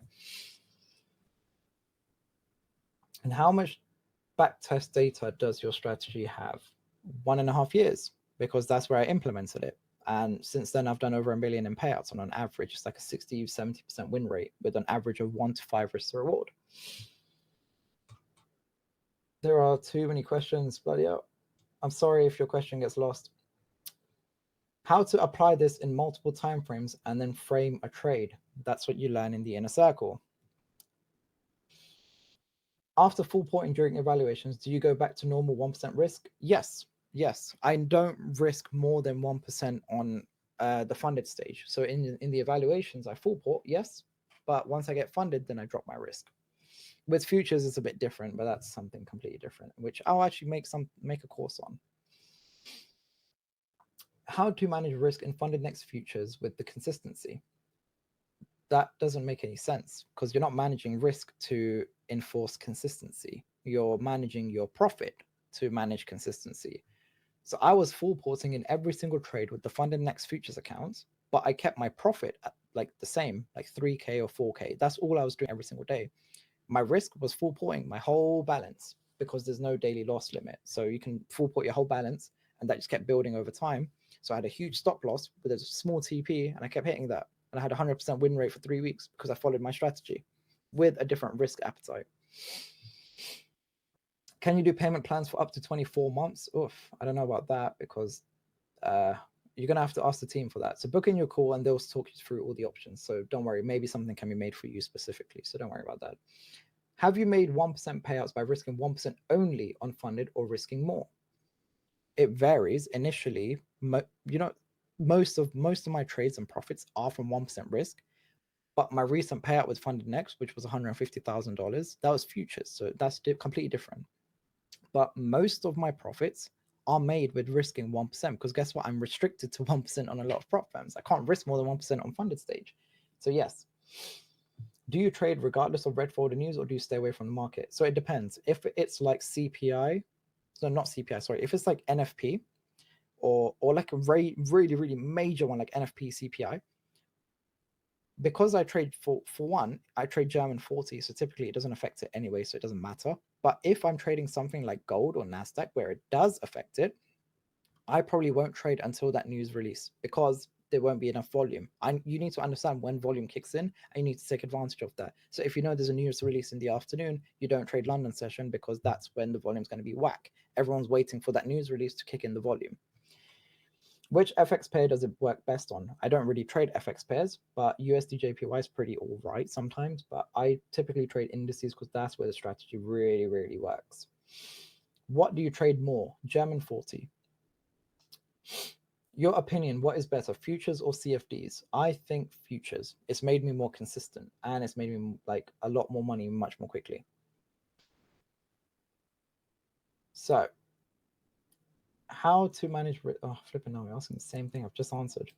And how much backtest data does your strategy have? 1.5 years, because that's where I implemented it. And since then, I've done over 1 million in payouts on average. It's like a 60-70% win rate with an average of 1 to 5 risk to reward. There are too many questions, bloody hell. I'm sorry if your question gets lost. How to apply this in multiple timeframes and then frame a trade. That's what you learn in the inner circle. After full porting during evaluations, do you go back to normal 1% risk? Yes. I don't risk more than 1% on the funded stage. So in the evaluations, I full port, yes. But once I get funded, then I drop my risk. With futures, it's a bit different, but that's something completely different, which I'll actually make a course on. How to manage risk in funded next futures with the consistency. That doesn't make any sense because you're not managing risk to enforce consistency. You're managing your profit to manage consistency. So I was full porting in every single trade with the funded next futures accounts, but I kept my profit at like the same, like 3K or 4K. That's all I was doing every single day. My risk was full porting my whole balance because there's no daily loss limit. So you can full port your whole balance, and that just kept building over time. So I had a huge stop loss with a small TP, and I kept hitting that. And I had a 100% win rate for 3 weeks because I followed my strategy with a different risk appetite. Can you do payment plans for up to 24 months? Oof, I don't know about that because You're going to have to ask the team for that. So book in your call and they'll talk you through all the options. So don't worry, maybe something can be made for you specifically. So don't worry about that. Have you made 1% payouts by risking 1% only on funded or risking more? It varies. Initially, most of my trades and profits are from 1% risk. But my recent payout with Funded Next, which was $150,000, that was futures. So that's completely different. But most of my profits are made with risking 1% because guess what? I'm restricted to 1% on a lot of prop firms. I can't risk more than 1% on funded stage. So yes. Do you trade regardless of red folder news or do you stay away from the market? So it depends. If it's like CPI, so not CPI, sorry. If it's like NFP or like a really major one like NFP, CPI, because I trade for one, I trade German 40, so typically it doesn't affect it anyway, so it doesn't matter. But if I'm trading something like gold or Nasdaq where it does affect it, I probably won't trade until that news release because there won't be enough volume. You need to understand when volume kicks in and you need to take advantage of that. So if you know there's a news release in the afternoon, you don't trade London session because that's when the volume's going to be whack. Everyone's waiting for that news release to kick in the volume. Which FX pair does it work best on? I don't really trade FX pairs, but USD JPY is pretty all right sometimes. But I typically trade indices because that's where the strategy really works. What do you trade more? German 40. Your opinion, what is better, futures or CFDs? I think futures. It's made me more consistent and it's made me like a lot more money much more quickly. So, how to manage? Oh, flipping now, we're asking the same thing I've just answered.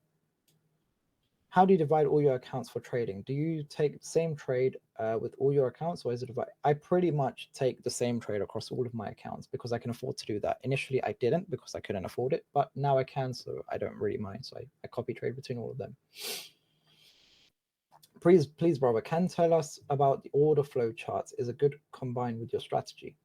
How do you divide all your accounts for trading? Do you take the same trade with all your accounts, or is it divided? I pretty much take the same trade across all of my accounts because I can afford to do that. Initially, I didn't because I couldn't afford it, but now I can, so I don't really mind. So I copy trade between all of them. Please, Robert, can tell us about the order flow charts? Is a good combined with your strategy?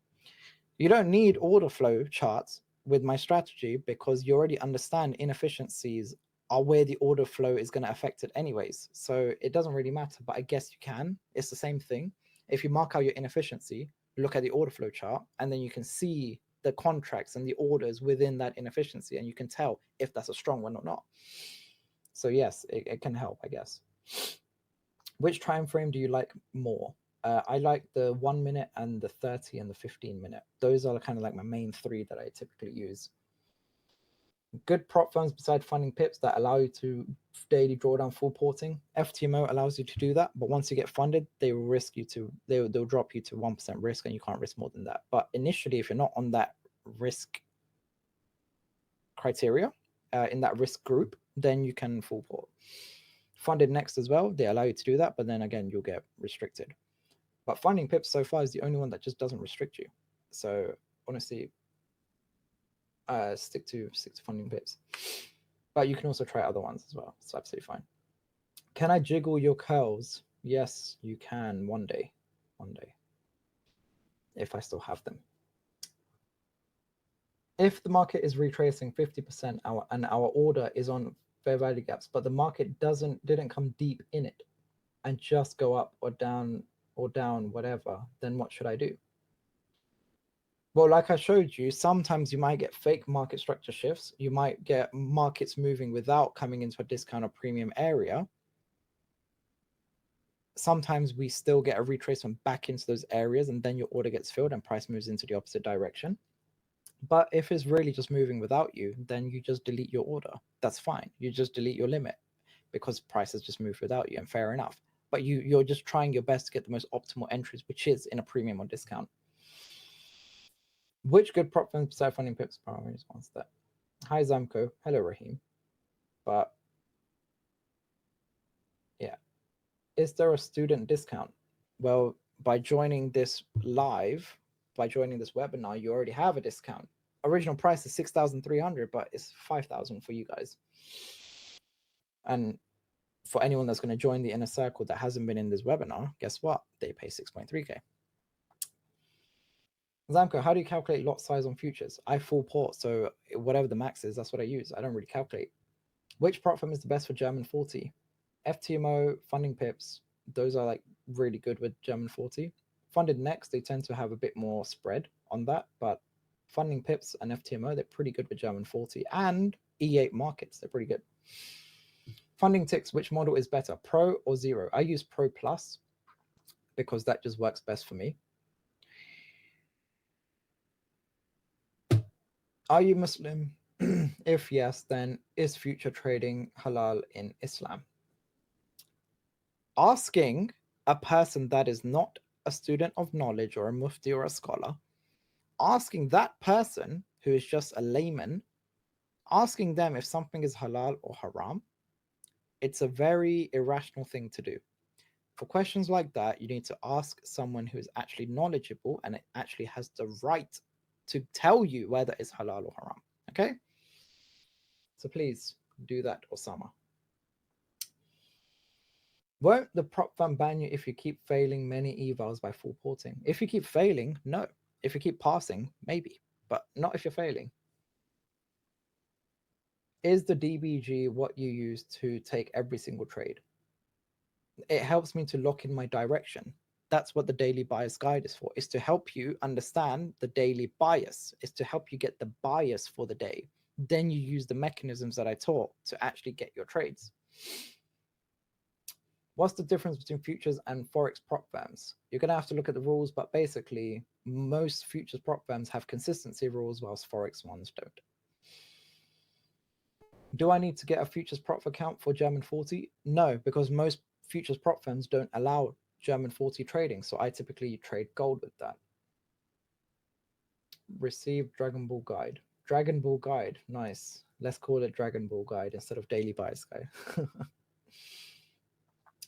You don't need order flow charts with my strategy because you already understand inefficiencies are where the order flow is going to affect it anyways. So it doesn't really matter, but I guess you can. It's the same thing. If you mark out your inefficiency, look at the order flow chart, and then you can see the contracts and the orders within that inefficiency, and you can tell if that's a strong one or not. So yes, it can help, I guess. Which time frame do you like more? I like the 1 minute and the 30 and the 15 minute. Those are kind of like my main three that I typically use. Good prop firms beside funding pips that allow you to daily drawdown full porting. FTMO allows you to do that, but once you get funded, they will risk you to, they'll drop you to 1% risk and you can't risk more than that. But initially, if you're not on that risk criteria, in that risk group, then you can full port. Funded Next as well, they allow you to do that, but then again, you'll get restricted. But funding pips so far is the only one that just doesn't restrict you. So honestly, stick to funding pips. But you can also try other ones as well. It's absolutely fine. Can I jiggle your curls? Yes, you can one day. One day. If I still have them. If the market is retracing 50% and our order is on fair value gaps, but the market didn't come deep in it and just go up or down, whatever, then what should I do? Well, like I showed you, sometimes you might get fake market structure shifts. You might get markets moving without coming into a discount or premium area. Sometimes we still get a retracement back into those areas and then your order gets filled and price moves into the opposite direction. But if it's really just moving without you, then you just delete your order. That's fine. You just delete your limit because prices just move without you, and fair enough. But you're just trying your best to get the most optimal entries, which is in a premium or discount. Which good prop firms beside funding pips primary response to that? Hi Zamco. Hello Raheem. But yeah. Is there a student discount? Well, by joining this live, by joining this webinar, you already have a discount. Original price is 6,300, but it's 5,000 for you guys. And for anyone that's going to join the inner circle that hasn't been in this webinar, guess what? They pay 6.3K. Zamco, how do you calculate lot size on futures? I full port, so whatever the max is, that's what I use. I don't really calculate. Which prop firm is the best for German 40? FTMO, funding pips, those are like really good with German 40. Funded Next, they tend to have a bit more spread on that, but funding pips and FTMO, they're pretty good with German 40. And E8 markets. They're pretty good. Funding ticks, which model is better, Pro or Zero? I use Pro Plus because that just works best for me. Are you Muslim? If yes, then is future trading halal in Islam? Asking a person that is not a student of knowledge or a mufti or a scholar, asking that person who is just a layman, asking them if something is halal or haram, it's a very irrational thing to do. For questions like that, you need to ask someone who is actually knowledgeable and it actually has the right to tell you whether it's halal or haram. Okay? So please do that, Osama. Won't the prop firm ban you if you keep failing many evals by full porting? If you keep failing, no. If you keep passing, maybe, but not if you're failing. Is the DBG what you use to take every single trade? It helps me to lock in my direction. That's what the daily bias guide is for, is to help you understand the daily bias, is to help you get the bias for the day. Then you use the mechanisms that I taught to actually get your trades. What's the difference between futures and forex prop firms? You're going to have to look at the rules, but basically most futures prop firms have consistency rules whilst forex ones don't. Do I need to get a futures prop account for German 40? No, because most futures prop firms don't allow German 40 trading, so I typically trade gold with that. Receive Dragon Ball Guide. Dragon Ball Guide, nice. Let's call it Dragon Ball Guide instead of Daily Bias Guide.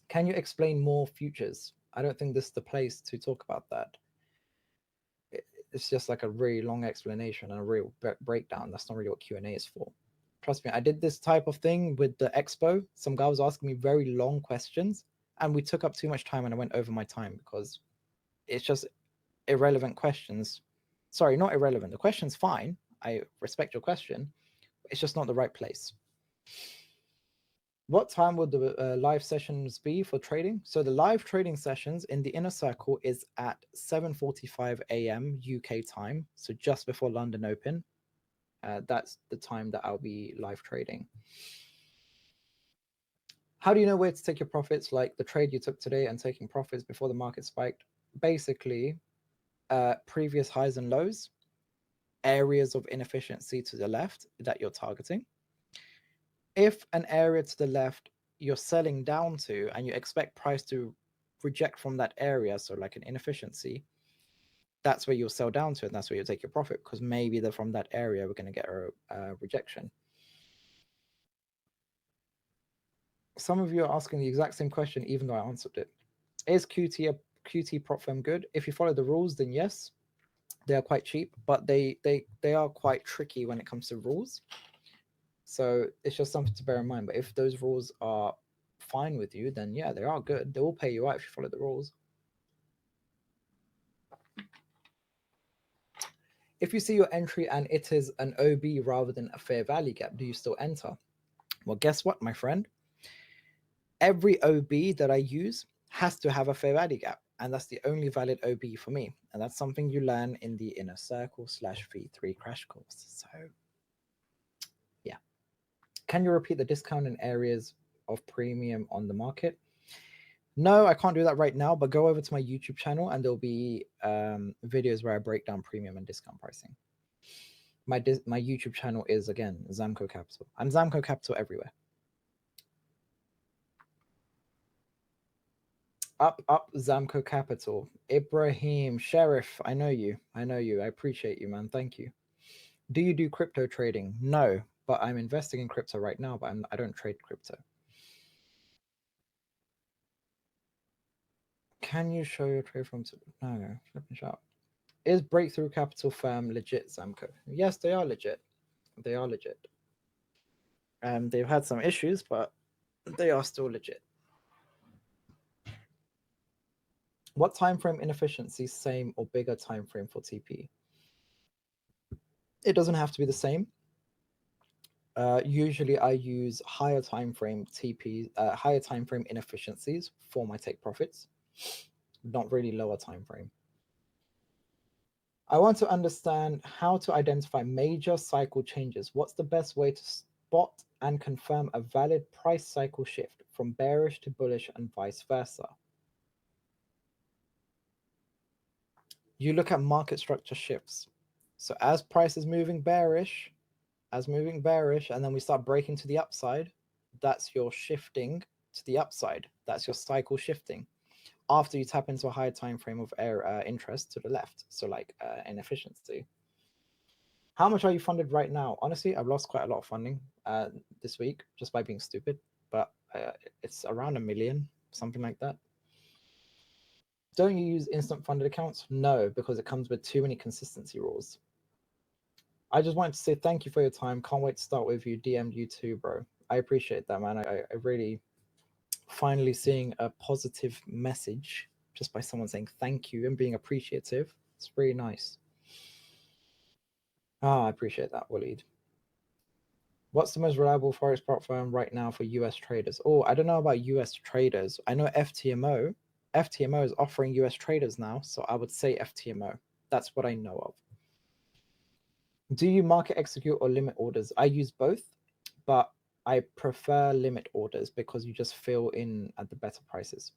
Can you explain more futures? I don't think this is the place to talk about that. It's just like a really long explanation and a real breakdown. That's not really what Q&A is for. Trust me, I did this type of thing with the expo. Some guy was asking me very long questions and we took up too much time and I went over my time because it's just irrelevant questions. Sorry, not irrelevant. The question's fine. I respect your question. It's just not the right place. What time would the live sessions be for trading? So the live trading sessions in the inner circle is at 7:45 a.m. UK time. So just before London Open. That's the time that I'll be live trading. How do you know where to take your profits? Like the trade you took today and taking profits before the market spiked. Basically, previous highs and lows, areas of inefficiency to the left that you're targeting. If an area to the left you're selling down to and you expect price to reject from that area, so like an inefficiency, that's where you'll sell down to and that's where you'll take your profit because maybe from that area we're going to get a rejection. Some of you are asking the exact same question even though I answered it. Is QT prop firm good? If you follow the rules, then yes. They are quite cheap, but they are quite tricky when it comes to rules. So it's just something to bear in mind. But if those rules are fine with you, then yeah, they are good. They will pay you out if you follow the rules. If you see your entry and it is an OB rather than a fair value gap, do you still enter? Well, guess what, my friend? Every OB that I use has to have a fair value gap. And that's the only valid OB for me. And that's something you learn in the Inner Circle /V3 crash course. So yeah. Can you repeat the discount in areas of premium on the market? No, I can't do that right now, but go over to my YouTube channel and there'll be videos where I break down premium and discount pricing. My YouTube channel is, again, ZamcoCapital. I'm ZamcoCapital everywhere. Up, ZamcoCapital. Ibrahim, Sheriff, I know you. I appreciate you, man. Thank you. Do you do crypto trading? No, but I'm investing in crypto right now, but I don't trade crypto. Can you show your trade from... No, flipping shout. Is Breakthrough Capital Firm legit, Zamco? Yes, they are legit. They are legit. They've had some issues, but they are still legit. What time frame inefficiency, same or bigger time frame for TP? It doesn't have to be the same. Usually I use higher time frame TP, higher time frame inefficiencies for my take profits, not really lower time frame. I want to understand how to identify major cycle changes. What's the best way spot and confirm a valid price cycle shift from bearish to bullish and vice versa. You look at market structure shifts. So as price is moving bearish, and then we start breaking to the upside, that's your shifting to the upside. That's your cycle shifting after you tap into a higher time frame of interest to the left. So like inefficiency. How much are you funded right now? Honestly, I've lost quite a lot of funding this week just by being stupid, but it's around $1 million, something like that. Don't you use instant funded accounts? No, because it comes with too many consistency rules. I just wanted to say thank you for your time. Can't wait to start with you. DM'd you too, bro. I appreciate that, man. I really finally seeing a positive message just by someone saying thank you and being appreciative. It's really nice. I appreciate that, Waleed. What's the most reliable forex platform right now for US traders? Oh, I don't know about US traders. I know FTMO. FTMO is offering US traders now, so I would say FTMO. That's what I know of. Do you market execute or limit orders? I use both, but I prefer limit orders because you just fill in at the better prices.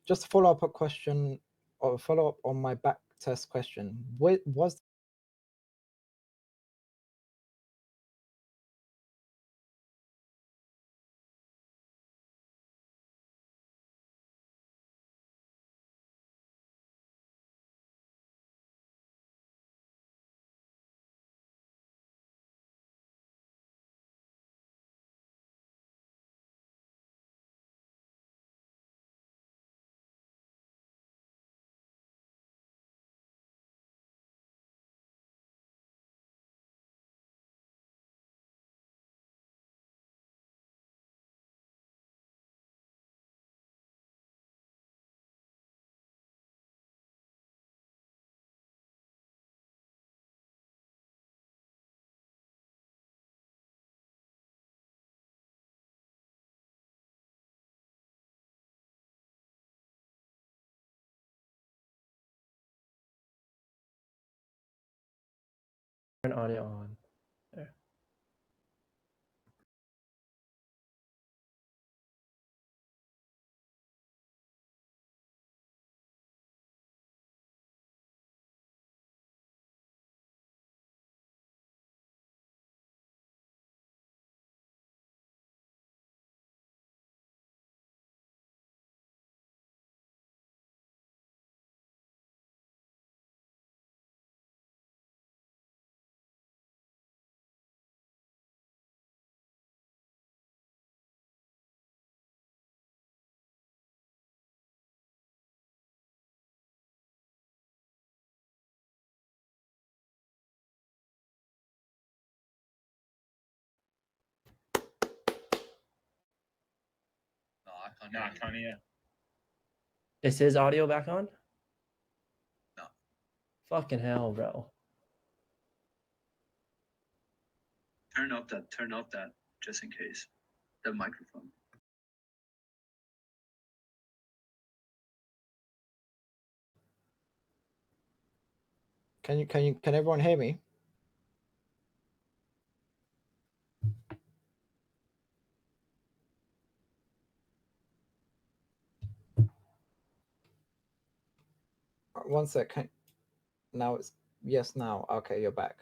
Just to follow up a question or follow up on my back test question. Was
Turn audio on. There.
No, I can't hear.
Is his audio back on?
No.
Fucking hell, bro.
Turn up that, just in case. The microphone.
can everyone hear me? One sec. Now it's yes. Now okay, you're back.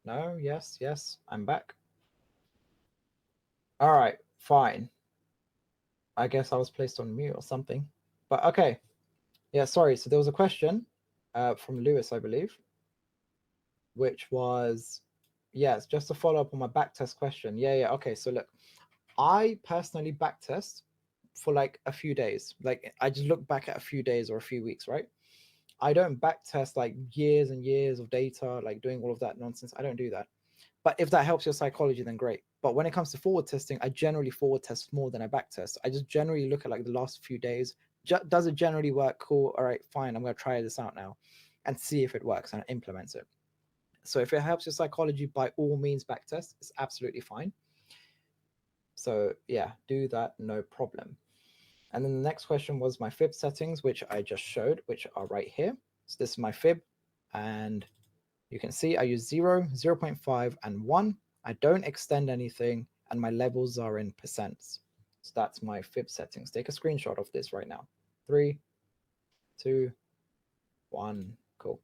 No, yes, I'm back. All right, fine. I guess I was placed on mute or something. But okay. Yeah, sorry. So there was a question from Lewis, I believe, which was, yes, just to follow up on my backtest question. Yeah. Okay. So look, I personally backtest for like a few days. Like I just look back at a few days or a few weeks, right? I don't backtest like years and years of data, like doing all of that nonsense. I don't do that. But if that helps your psychology, then great. But when it comes to forward testing, I generally forward test more than I back test. I just generally look at like the last few days. Does it generally work? Cool. All right, fine. I'm going to try this out now and see if it works and implement it. So if it helps your psychology, by all means, back test. It's absolutely fine. So yeah, do that, no problem. And then the next question was my fib settings, which I just showed, which are right here. So this is my fib. And you can see I use 0, 0.5, and 1. I don't extend anything, and my levels are in percents. So that's my fib settings. Take a screenshot of this right now. 3, 2, 1. Cool.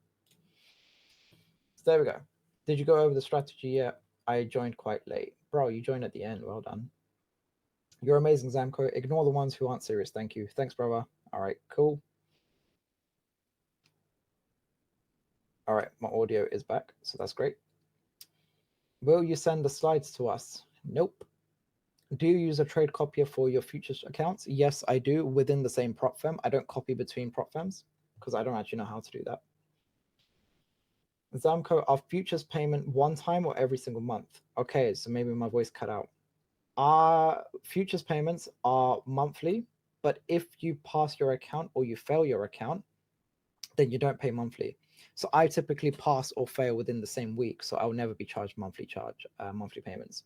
So there we go. Did you go over the strategy yet? I joined quite late. Bro, you joined at the end. Well done. You're amazing, Zamco. Ignore the ones who aren't serious. Thank you. Thanks, brother. All right, cool. All right, my audio is back, so that's great. Will you send the slides to us? Nope. Do you use a trade copier for your futures accounts? Yes, I do, within the same prop firm. I don't copy between prop firms because I don't actually know how to do that. Zamco, are futures payment one time or every single month? Okay, so maybe my voice cut out. Our futures payments are monthly, but if you pass your account or you fail your account, then you don't pay monthly. So I typically pass or fail within the same week, so I'll never be charged monthly payments.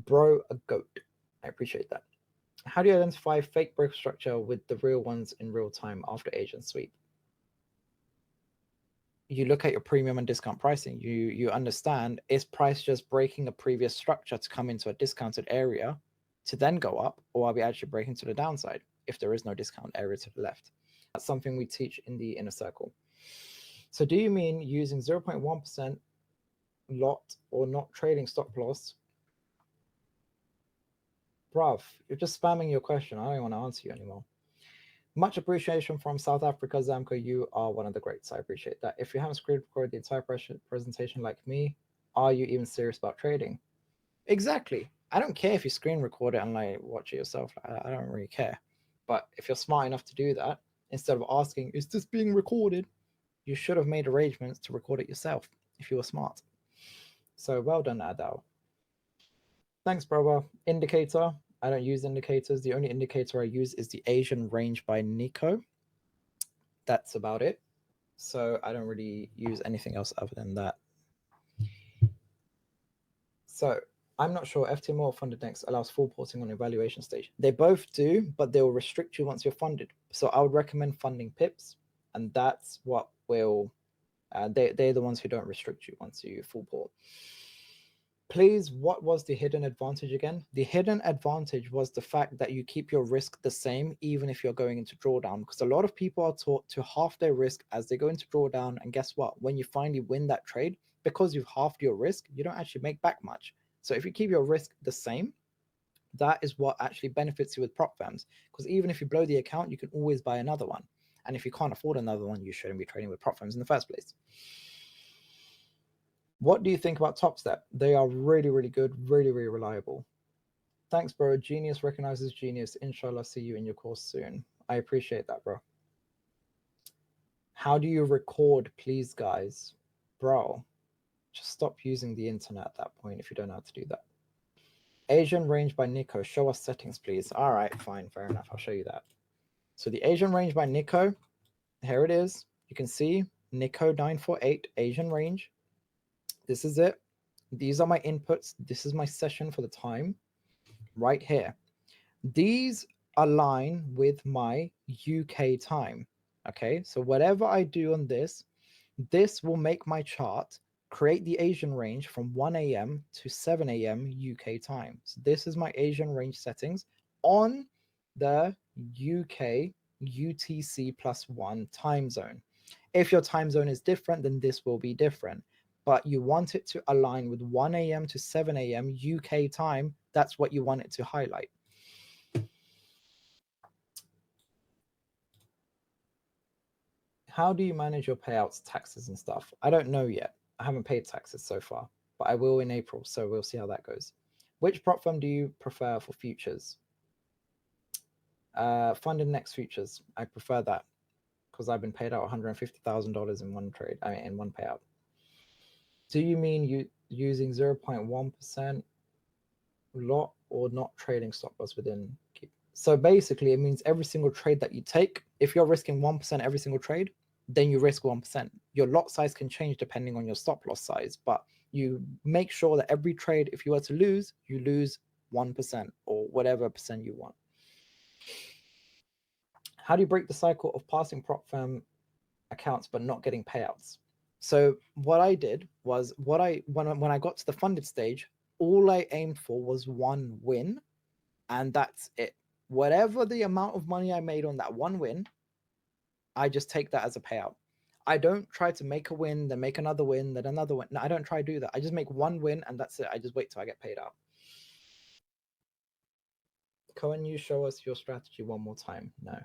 Bro, a goat. I appreciate that. How do you identify fake broker structure with the real ones in real time after agent sweep? You look at your premium and discount pricing. You understand, is price just breaking a previous structure to come into a discounted area to then go up, or are we actually breaking to the downside if there is no discount area to the left? That's something we teach in the inner circle. So do you mean using 0.1% lot or not trading stop loss? Bruv, you're just spamming your question. I don't want to answer you anymore. Much appreciation from South Africa, Zamco. You are one of the greats. I appreciate that. If you haven't screen recorded the entire presentation like me, are you even serious about trading? Exactly. I don't care if you screen record it and like watch it yourself. I don't really care. But if you're smart enough to do that, instead of asking, is this being recorded? You should have made arrangements to record it yourself if you were smart. So well done, Adal. Thanks, brother. Indicator. I don't use indicators. The only indicator I use is the Asian range by Nico. That's about it. So I don't really use anything else other than that. So I'm not sure FTMO or funded next allows full porting on evaluation stage. They both do, but they will restrict you once you're funded. So I would recommend funding pips, and that's what will, they're the ones who don't restrict you once you full port. Please, what was the hidden advantage again? The hidden advantage was the fact that you keep your risk the same even if you're going into drawdown, because a lot of people are taught to half their risk as they go into drawdown, and guess what? When you finally win that trade, because you've halved your risk, you don't actually make back much. So if you keep your risk the same, that is what actually benefits you with prop firms, because even if you blow the account, you can always buy another one. And if you can't afford another one, you shouldn't be trading with prop firms in the first place. What do you think about Top Step? They are really, really good, really, really reliable. Thanks, bro. Genius recognizes genius. Inshallah, see you in your course soon. I appreciate that, bro. How do you record, please, guys? Bro, just stop using the internet at that point if you don't know how to do that. Asian range by Nico. Show us settings, please. All right, fine, fair enough. I'll show you that. So the Asian range by Nico, here it is. You can see Nico 948 Asian range. This is it. These are my inputs. This is my session for the time right here. These align with my UK time. Okay, so whatever I do on this, this will make my chart create the Asian range from 1 a.m. to 7 a.m. UK time. So this is my Asian range settings on the UK UTC +1 time zone. If your time zone is different, then this will be different. But you want it to align with 1 a.m. to 7 a.m. UK time. That's what you want it to highlight. How do you manage your payouts, taxes, and stuff? I don't know yet. I haven't paid taxes so far, but I will in April, so we'll see how that goes. Which prop firm do you prefer for futures? Funded Next Futures. I prefer that because I've been paid out $150,000 in one trade. I mean, in one payout. Do you mean you using 0.1% lot or not trading stop loss within? So basically, it means every single trade that you take, if you're risking 1% every single trade, then you risk 1%. Your lot size can change depending on your stop loss size, but you make sure that every trade, if you were to lose, you lose 1% or whatever percent you want. How do you break the cycle of passing prop firm accounts but not getting payouts? So what I did was when I got to the funded stage, all I aimed for was one win, and that's it. Whatever the amount of money I made on that one win, I just take that as a payout. I don't try to make a win, then make another win, then another win. No, I don't try to do that. I just make one win and that's it. I just wait till I get paid out. Can you show us your strategy one more time? No.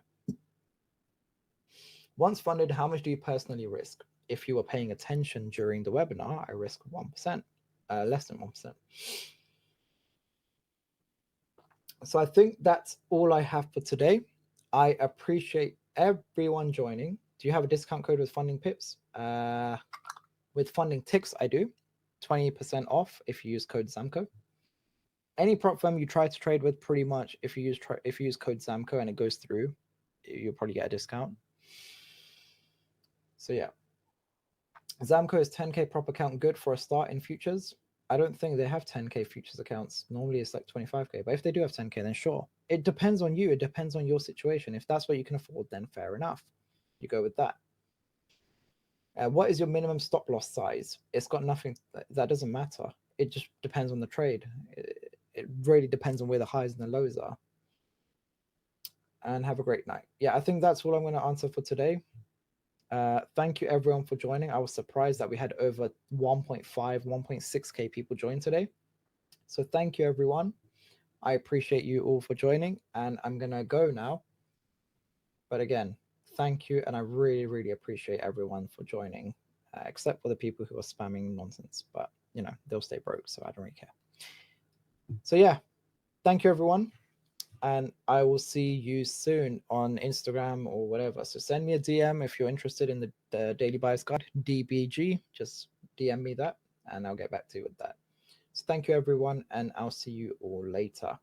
Once funded, how much do you personally risk? If you were paying attention during the webinar, I risk 1%, less than 1%. So I think that's all I have for today. I appreciate everyone joining. Do you have a discount code with funding pips? With funding ticks, I do. 20% off if you use code ZAMCO. Any prop firm you try to trade with, pretty much, if you use code ZAMCO and it goes through, you'll probably get a discount. So yeah. Zamco is 10K prop account good for a start in futures? I don't think they have 10K futures accounts. Normally it's like 25K, but if they do have 10K, then sure. It depends on you. It depends on your situation. If that's what you can afford, then fair enough. You go with that. What is your minimum stop loss size? It's got nothing. That doesn't matter. It just depends on the trade. It really depends on where the highs and the lows are. And have a great night. Yeah, I think that's all I'm going to answer for today. Thank you everyone for joining. I was surprised that we had over 1.5, 1.6K people join today. So thank you everyone. I appreciate you all for joining, and I'm going to go now. But again, thank you, and I really, really appreciate everyone for joining, except for the people who are spamming nonsense. But, you know, they'll stay broke, so I don't really care. So yeah, thank you everyone, and I will see you soon on Instagram or whatever. So send me a DM if you're interested in the Daily Bias Guide, DBG. Just DM me that, and I'll get back to you with that. So thank you everyone, and I'll see you all later.